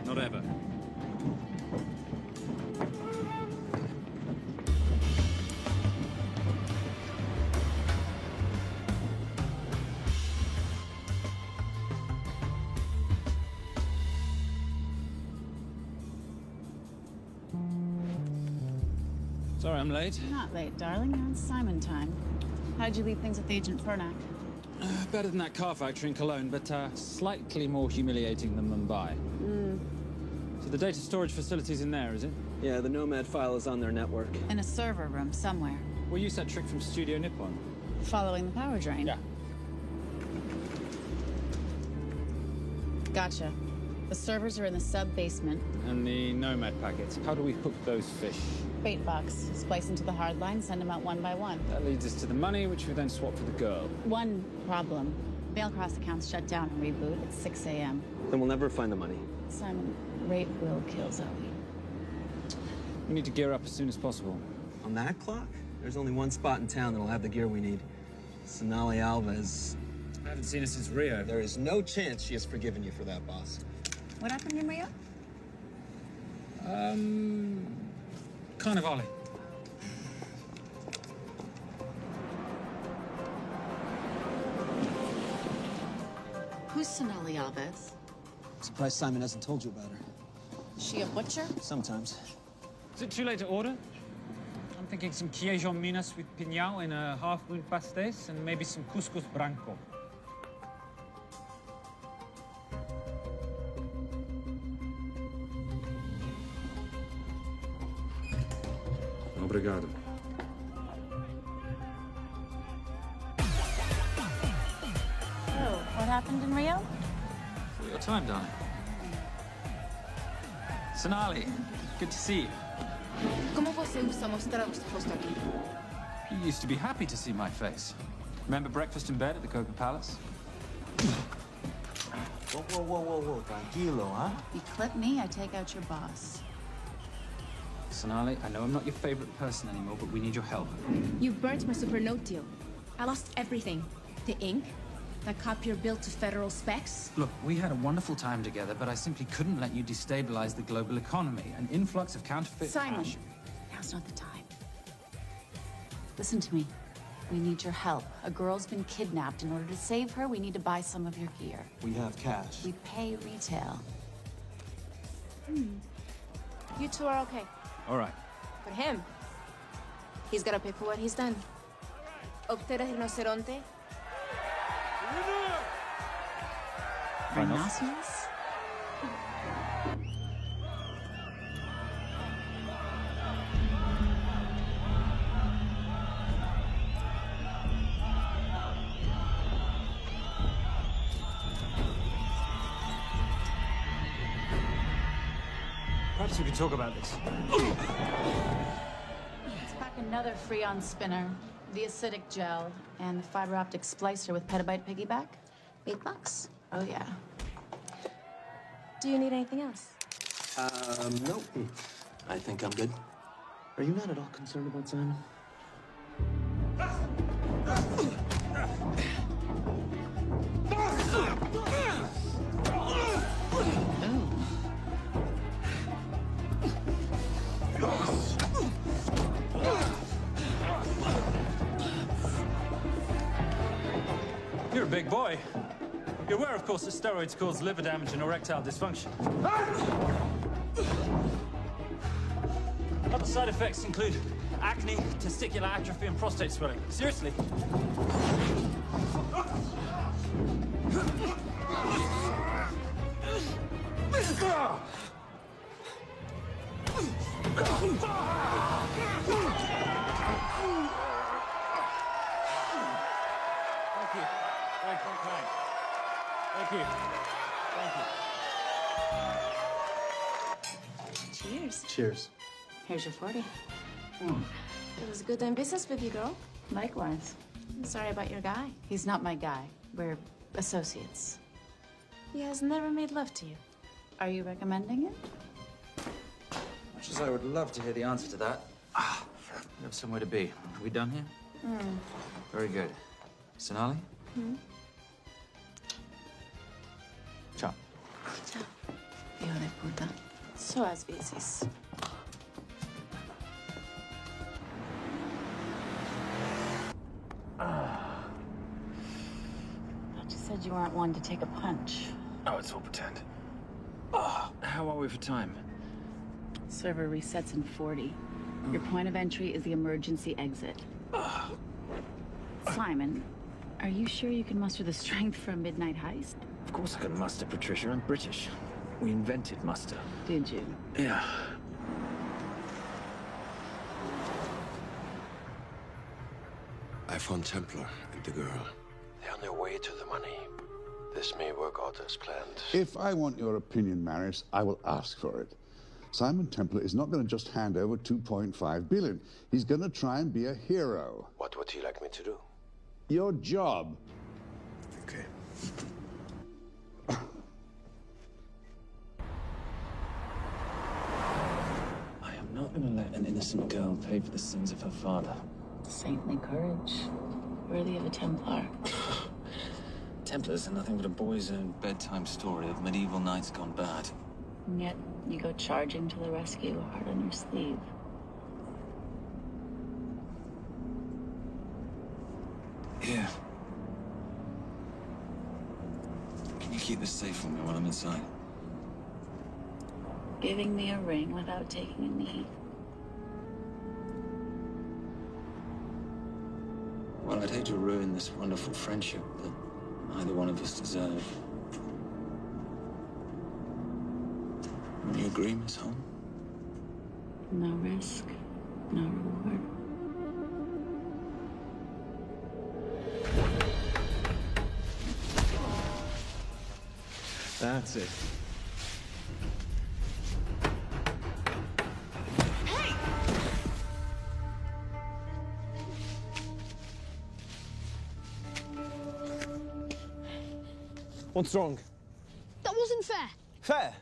Not ever. Sorry I'm late. You're not late, darling. You're on Simon time. How'd you leave things with Agent Fernac? Better than that car factory in Cologne, but slightly more humiliating than Mumbai. So the data storage facility's in there, is it? Yeah, the Nomad file is on their network. In a server room somewhere. We'll use that trick from Studio Nippon. Following the power drain. Yeah. Gotcha. The servers are in the sub-basement. And the Nomad packets. How do we hook those fish? Bait box. Splice into the hard line, send them out one by one. That leads us to the money, which we then swap for the girl. One problem. Mailcross accounts shut down and reboot at 6 a.m. Then we'll never find the money. Simon, rape will kill Zoe. We need to gear up as soon as possible. On that clock? There's only one spot in town that'll have the gear we need. Sonali Alves. I haven't seen her since Rio. There is no chance she has forgiven you for that, boss. What happened in Rio? Carnivale. Who's Sonali Alves? Surprised Simon hasn't told you about her. Is she a butcher? Sometimes. Is it too late to order? I'm thinking some queijo minas with piñao in a half-moon pastéis and maybe some couscous branco. Obrigado. Oh, what happened in Rio? For your time, darling. Sonali, good to see you. ¿Cómo você usa mostrar o rosto aqui? You used to be happy to see my face. Remember breakfast in bed at the Coca Palace? Whoa, tranquilo, huh? You clip me, I take out your boss. Sonali, I know I'm not your favorite person anymore, but we need your help. You burnt my super note deal. I lost everything. The ink, that copier built to federal specs. Look, we had a wonderful time together, but I simply couldn't let you destabilize the global economy. An influx of counterfeit Simon, cash. now's not the time. Listen to me. We need your help. A girl's been kidnapped. In order to save her, we need to buy some of your gear. We have cash. We pay retail. You two are okay. All right. But him, he's gotta pay for what he's done. Obtera rinoceronte. Rhinoceros? we could talk about this. Let's pack another Freon spinner, the acidic gel, and the fiber optic splicer with petabyte piggyback. $8? Oh, yeah. Do you need anything else? Nope. I think I'm good. Are you not at all concerned about Simon? You're a big boy. You're aware, of course, that steroids cause liver damage and erectile dysfunction. Other side effects include acne, testicular atrophy, and prostate swelling. Seriously. Thank you. Thank you. Thank you. Thank you. Cheers. Cheers. Here's your 40. It was good doing business with you, girl. Likewise. I'm sorry about your guy. He's not my guy. We're associates. He has never made love to you. Are you recommending it? Much as I would love to hear the answer to that, we have somewhere to be. Are we done here? Very good. Sonali? Ciao. Ciao. Hijo de puta. So as veces. You said you weren't one to take a punch. Oh, it's all pretend. How are we for time? Server resets in 40. Your point of entry is the emergency exit. Simon, are you sure you can muster the strength for a midnight heist? Of course I can muster, Patricia. I'm British. We invented muster. Did you? Yeah. I found Templar and the girl. They're on their way to the money. This may work out as planned. If I want your opinion, Maris, I will ask for it. Simon Templar is not going to just hand over 2.5 billion. He's going to try and be a hero. What would he like me to do? Your job. Okay. I am not going to let an innocent girl pay for the sins of her father. Saintly courage. Worthy of a Templar. Templars are nothing but a boy's own bedtime story of medieval knights gone bad. And yet, you go charging to the rescue, heart on your sleeve. Here. Can you keep this safe for me while I'm inside? Giving me a ring without taking a knee. Well, I'd hate to ruin this wonderful friendship that neither one of us deserve. Would you agree, Miss Holmes? No risk, no reward. That's it. What's wrong? That wasn't fair. Fair?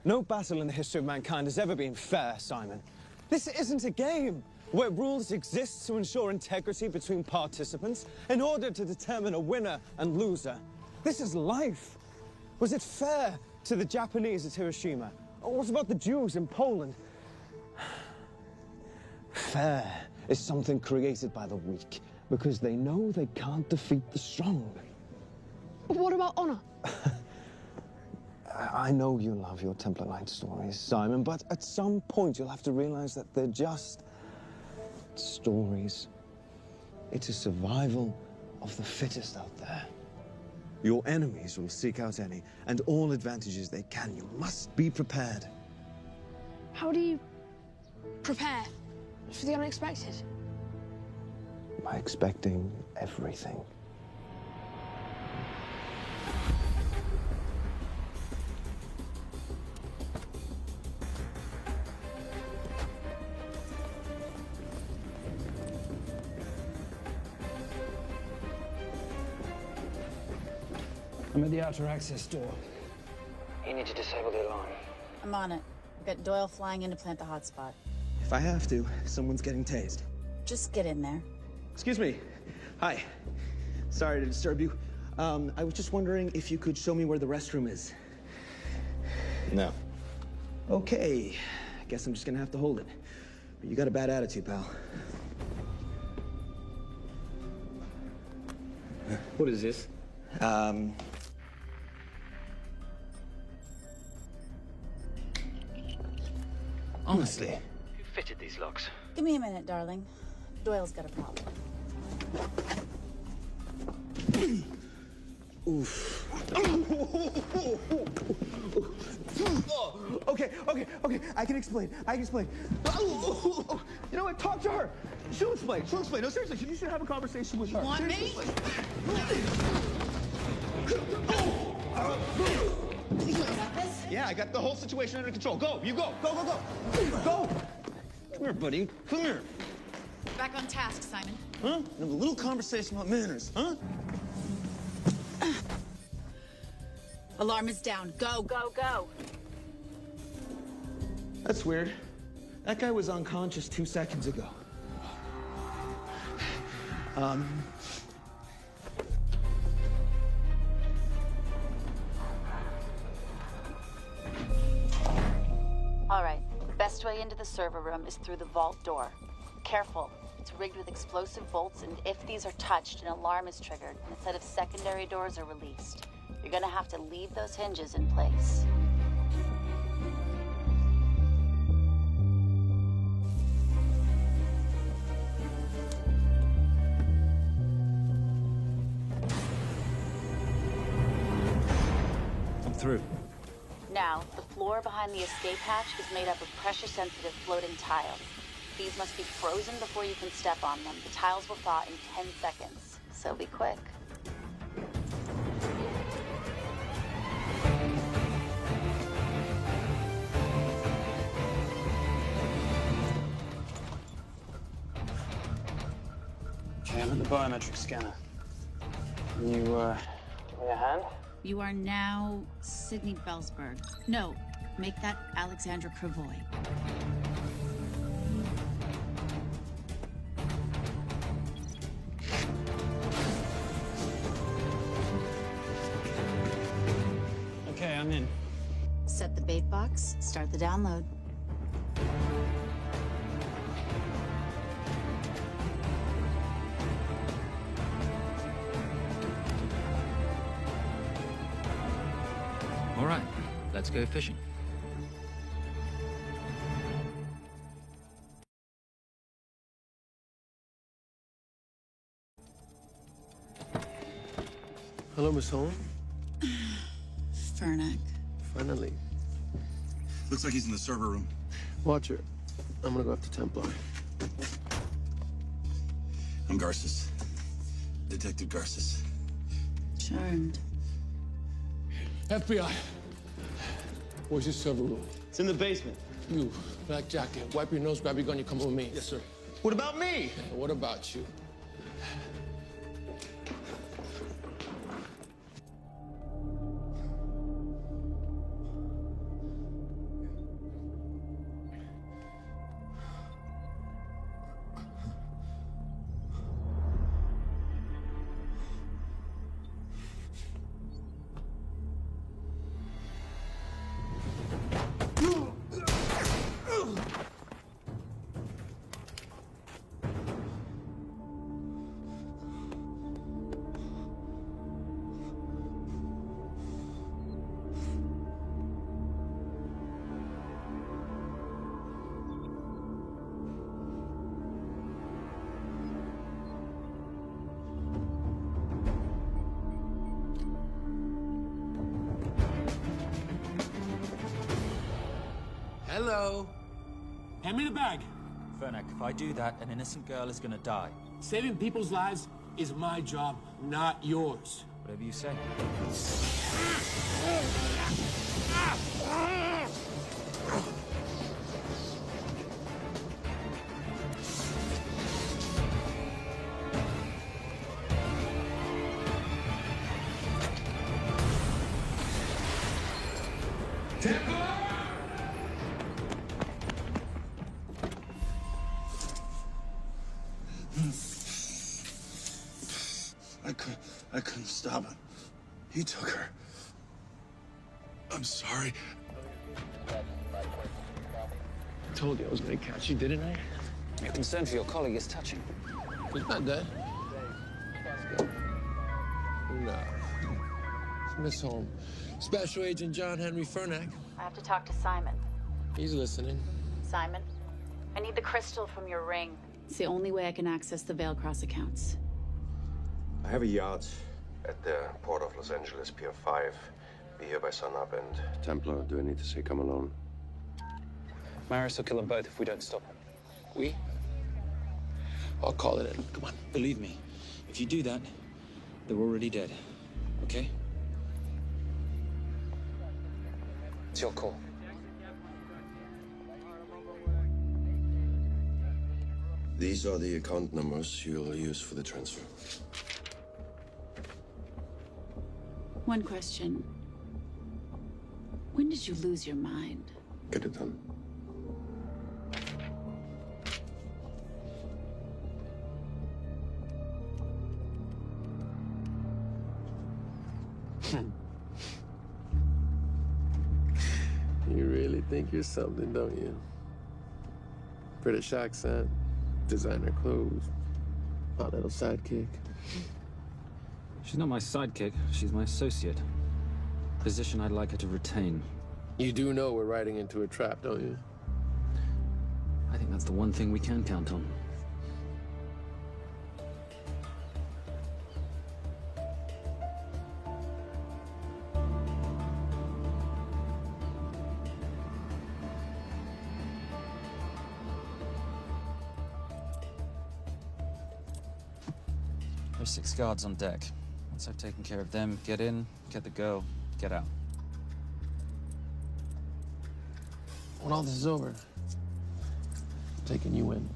No battle in the history of mankind has ever been fair, Simon. This isn't a game where rules exist to ensure integrity between participants in order to determine a winner and loser. This is life. Was it fair to the Japanese at Hiroshima? Or what about the Jews in Poland? Fair is something created by the weak because they know they can't defeat the strong. But what about honor? I know you love your Templar Knight stories, Simon, but at some point you'll have to realize that they're just stories. It's a survival of the fittest out there. Your enemies will seek out any and all advantages they can. You must be prepared. How do you prepare for the unexpected? By expecting everything. I'm at the outer access door. You need to disable the alarm. I'm on it. I've got Doyle flying in to plant the hotspot. If I have to, someone's getting tased. Just get in there. Excuse me. Hi. Sorry to disturb you. I was just wondering if you could show me where the restroom is. No. Okay. I guess I'm just gonna have to hold it. You got a bad attitude, pal. What is this? Honestly. Who fitted these locks? Give me a minute, darling. Doyle's got a problem. Oof. Okay. I can explain. You know what? Talk to her. She'll explain. No, seriously, you should have a conversation with her. You want me? Yeah, I got the whole situation under control. Go, you go. Go. Go. Come here, buddy. Come here. Back on task, Simon. Huh? Have a little conversation about manners, huh? Alarm is down. Go. That's weird. That guy was unconscious 2 seconds ago. All right. The best way into the server room is through the vault door. Careful. It's rigged with explosive bolts, and if these are touched, an alarm is triggered, and a set of secondary doors are released. You're gonna have to leave those hinges in place. I'm through. Now, the floor behind the escape hatch is made up of pressure-sensitive floating tiles. These must be frozen before you can step on them. The tiles will thaw in 10 seconds, so be quick. Okay, I'm at the biometric scanner. You, give me a hand? You are now Sydney Bellsberg. No, make that Alexandra Cravoy. Okay, I'm in. Set the bait box, start the download. All right, let's go fishing. Hello, Miss Holm. Fernac. Finally. Looks like he's in the server room. Watcher, I'm gonna go after Templar. I'm Garces. Detective Garces. Charmed. FBI. Where's your server room? It's in the basement. You, black jacket, wipe your nose, grab your gun, you come with me. Yes, sir. What about me? What about you? Hello. Hand me the bag. Fernac, if I do that, an innocent girl is gonna die. Saving people's lives is my job, not yours. Whatever you say. I couldn't stop him. He took her. I'm sorry. I told you I was gonna catch you, didn't I? Your concern for your colleague is touching. He's not dead. No. It's Miss Holmes. Special Agent John Henry Fernack. I have to talk to Simon. He's listening. Simon, I need the crystal from your ring. It's the only way I can access the Veilcross accounts. I have a yacht at the port of Los Angeles, Pier 5. Be here by sunup, and Templar, do I need to say come alone? Maris will kill them both if we don't stop him. We? I'll call it in. Come on. Believe me, if you do that, they're already dead. Okay? It's your call. These are the account numbers you'll use for the transfer. One question. When did you lose your mind? Get it done. You really think you're something, don't you? British accent, designer clothes, my little sidekick. She's not my sidekick. She's my associate. Position I'd like her to retain. You do know we're riding into a trap, don't you? I think that's the one thing we can count on. There's 6 guards on deck. Once I've taken care of them, get in, get the girl, get out. When all this is over, I'm taking you in.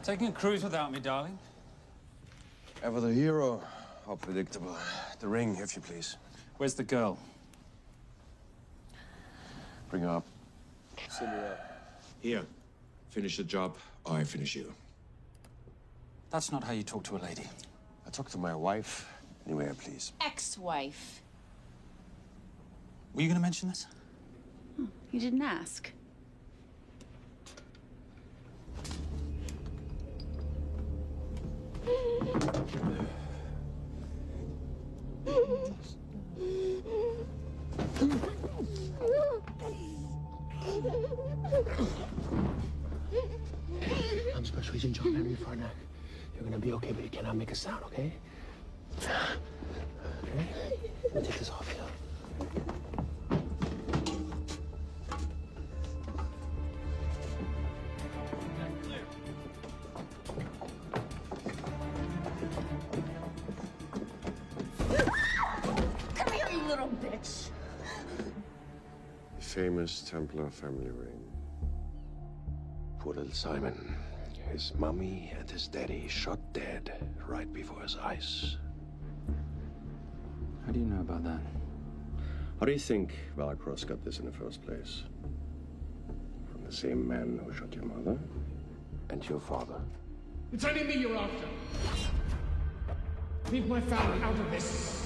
Taking a cruise without me, darling? Ever the hero? How predictable. The ring, if you please. Where's the girl? Bring her up. Send her up. Here. Finish the job, or I finish you. That's not how you talk to a lady. I talk to my wife anywhere, please. Ex-wife. Were you gonna mention this? You didn't ask. I'm Special Agent John Henry Fernack. You're gonna be okay, but you cannot make a sound, okay? Okay? Let me take this off you. Come here, you little bitch. Famous Templar family ring. Poor little Simon. His mummy and his daddy shot dead right before his eyes. How do you know about that? How do you think Valacross got this in the first place? From the same man who shot your mother and your father. It's only me you're after. Leave my family out of this.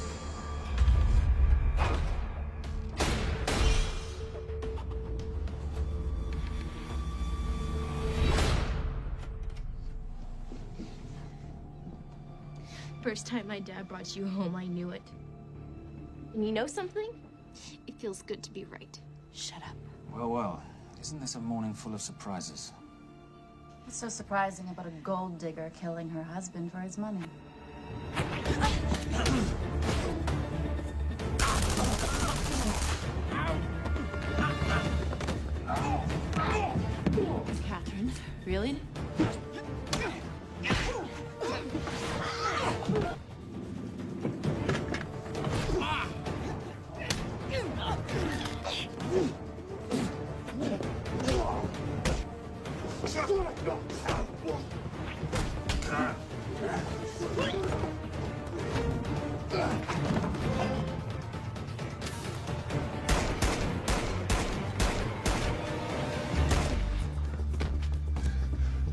First time my dad brought you home, I knew it. And you know something? It feels good to be right. Shut up. Well, well. Isn't this a morning full of surprises? What's so surprising about a gold digger killing her husband for his money? Really?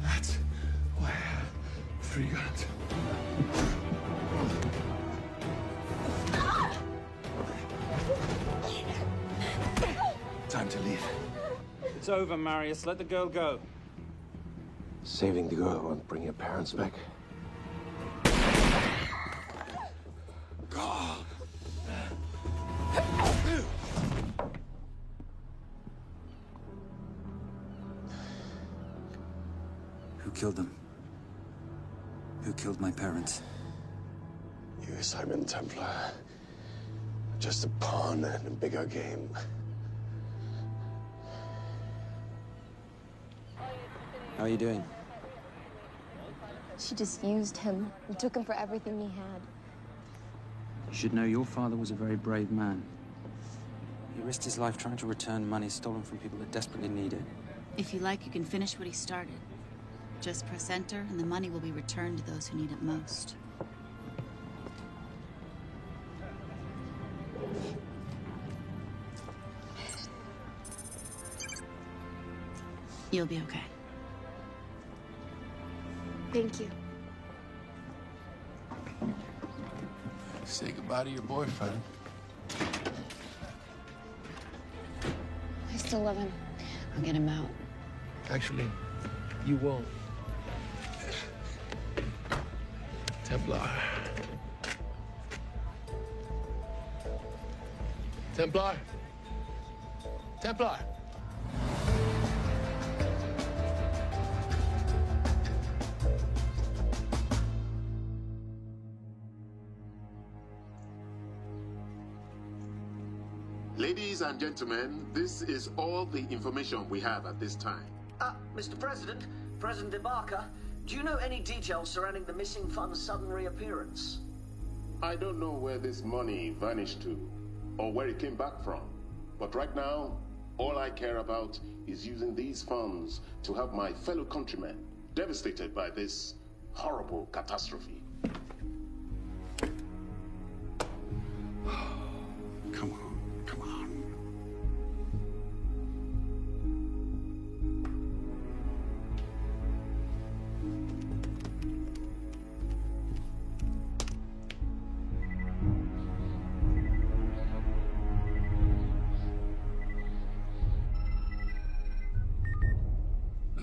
That's why I have 3 guns. Time to leave. It's over, Marius. Let the girl go. Saving the girl won't bring your parents back. Who killed them? Who killed my parents? You, Simon Templar. Just a pawn in a bigger game. How are you doing? She just used him and took him for everything he had. You should know your father was a very brave man. He risked his life trying to return money stolen from people that desperately need it. If you like, you can finish what he started. Just press enter, and the money will be returned to those who need it most. You'll be okay. Thank you. Say goodbye to your boyfriend. I still love him. I'll get him out. Actually, you won't. Templar. Templar. Templar. Ladies and gentlemen, this is all the information we have at this time. Mr. President, President Ibaka, do you know any details surrounding the missing fund's sudden reappearance? I don't know where this money vanished to, or where it came back from. But right now, all I care about is using these funds to help my fellow countrymen devastated by this horrible catastrophe. Come on, come on.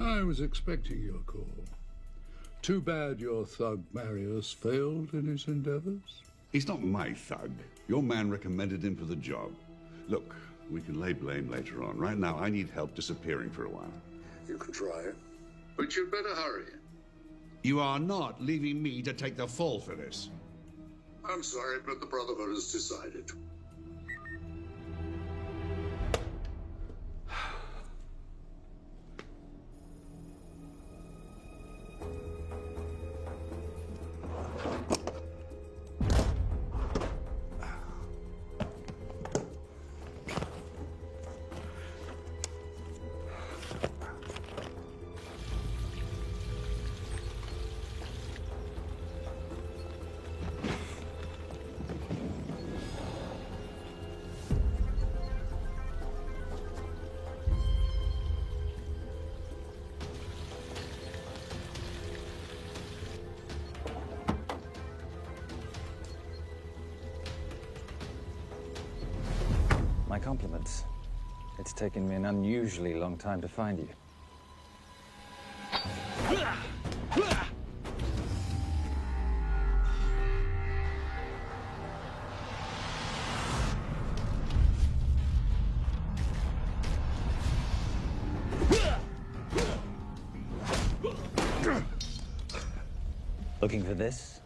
I was expecting your call. Too bad your thug Marius failed in his endeavors. He's not my thug. Your man recommended him for the job. Look, we can lay blame later on. Right now, I need help disappearing for a while. You can try it, but you'd better hurry. You are not leaving me to take the fall for this. I'm sorry, but the Brotherhood has decided. My compliments. It's taken me an unusually long time to find you. Looking for this?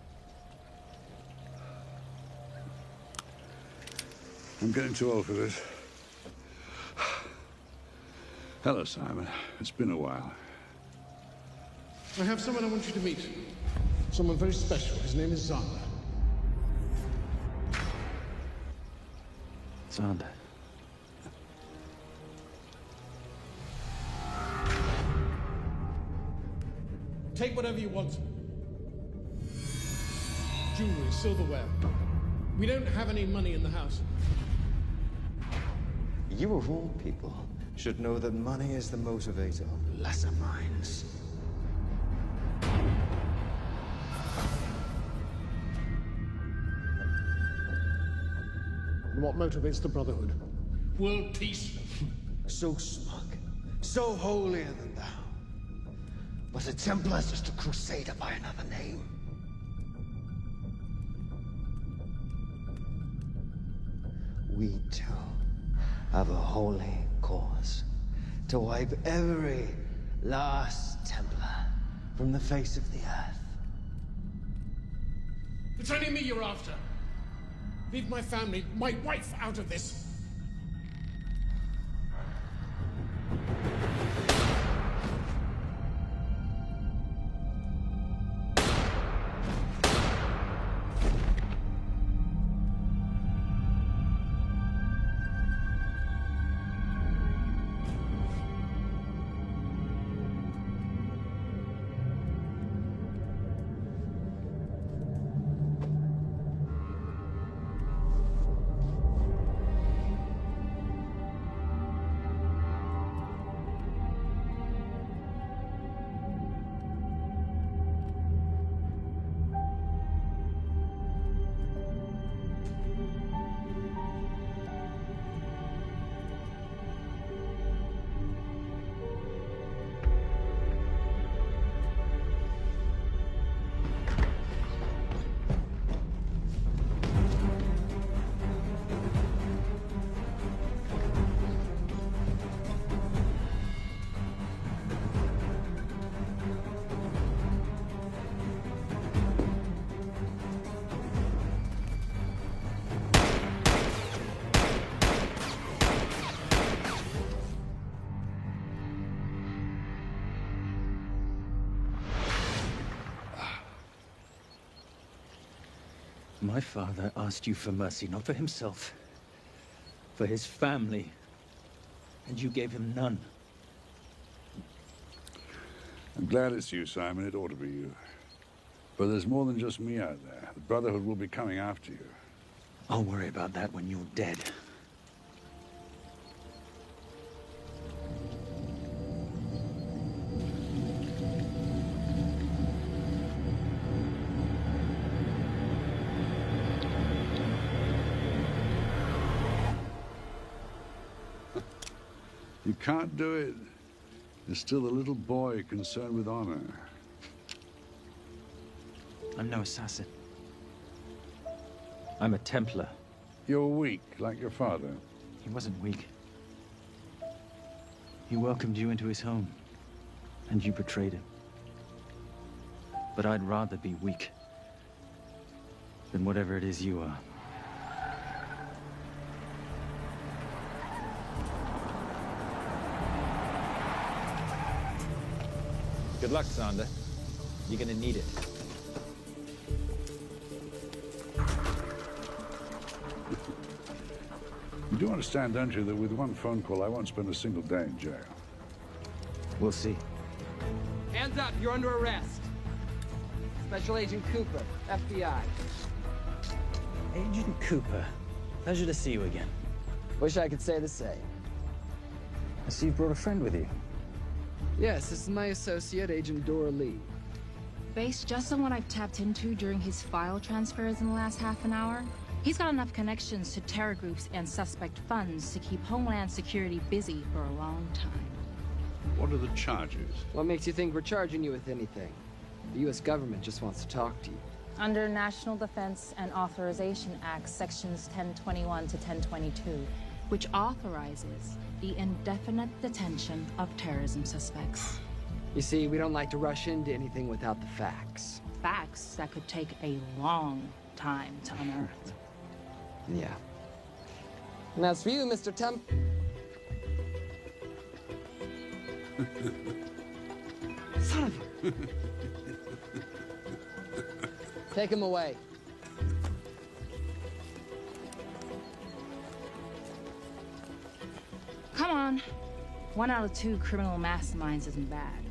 I'm getting too old for this. Hello, Simon. It's been a while. I have someone I want you to meet. Someone very special. His name is Zander. Zander. Take whatever you want. Jewelry, silverware. We don't have any money in the house. You of all people should know that money is the motivator of lesser minds. And what motivates the Brotherhood? World peace. So smug, so holier than thou. But a Templar's just a crusader by another name. We too have a holy cause to wipe every last Templar from the face of the earth. It's only me you're after. Leave my family, my wife, out of this. My father asked you for mercy, not for himself, for his family, and you gave him none. I'm glad it's you, Simon. It ought to be you. But there's more than just me out there. The Brotherhood will be coming after you. I'll worry about that when you're dead. You can't do it. You're still a little boy concerned with honor. I'm no assassin. I'm a Templar. You're weak, like your father. He wasn't weak. He welcomed you into his home, and you betrayed him. But I'd rather be weak than whatever it is you are. Good luck, Zander. You're gonna need it. You do understand, don't you, that with one phone call, I won't spend a single day in jail. We'll see. Hands up, you're under arrest. Special Agent Cooper, FBI. Agent Cooper, pleasure to see you again. Wish I could say the same. I see you brought a friend with you. Yes, this is my associate, Agent Dora Lee. Based just on what I've tapped into during his file transfers in the last half an hour, he's got enough connections to terror groups and suspect funds to keep Homeland Security busy for a long time. What are the charges? What makes you think we're charging you with anything? The U.S. government just wants to talk to you. Under National Defense and Authorization Act, sections 1021 to 1022, which authorizes the indefinite detention of terrorism suspects. You see, we don't like to rush into anything without the facts. Facts that could take a long time to unearth. Yeah. And as for you, Mr. Son of a... Take him away. Come on. 1 out of 2 criminal masterminds isn't bad.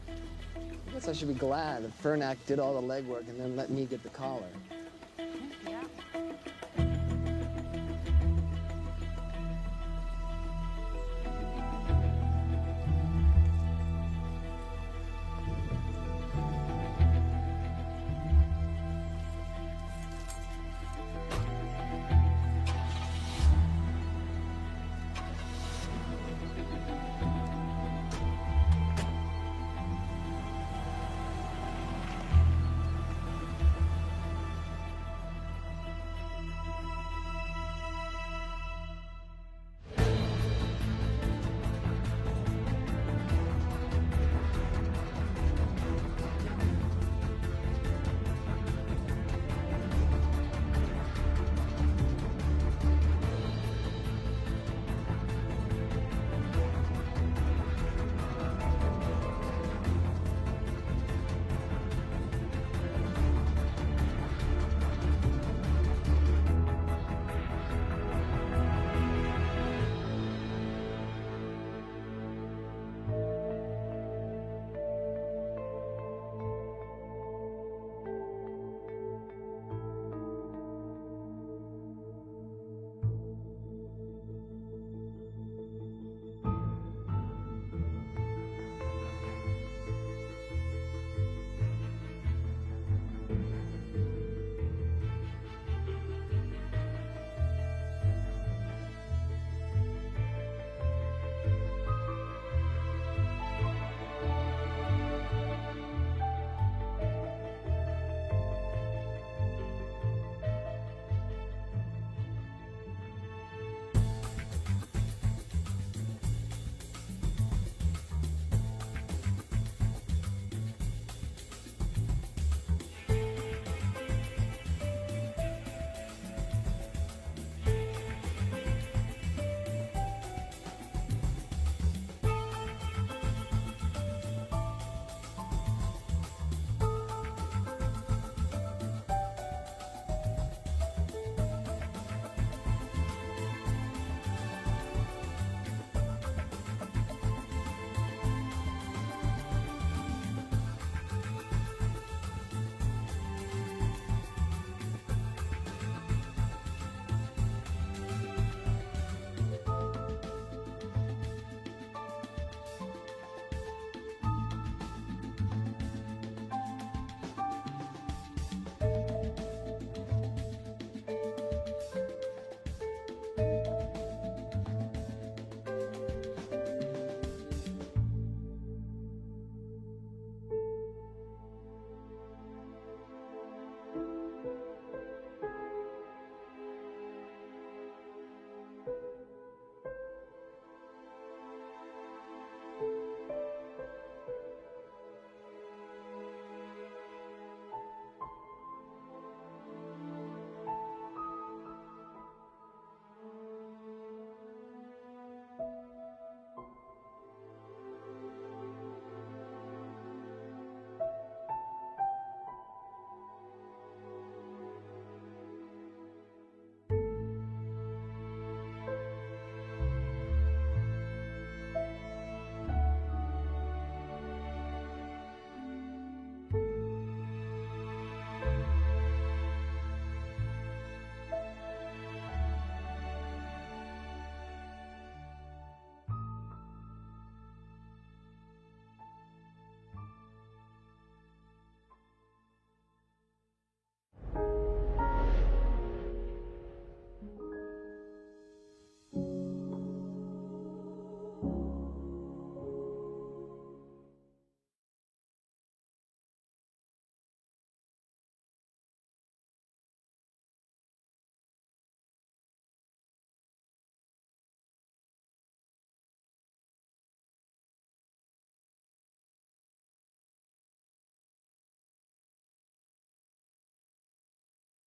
I guess I should be glad that Fernak did all the legwork and then let me get the collar.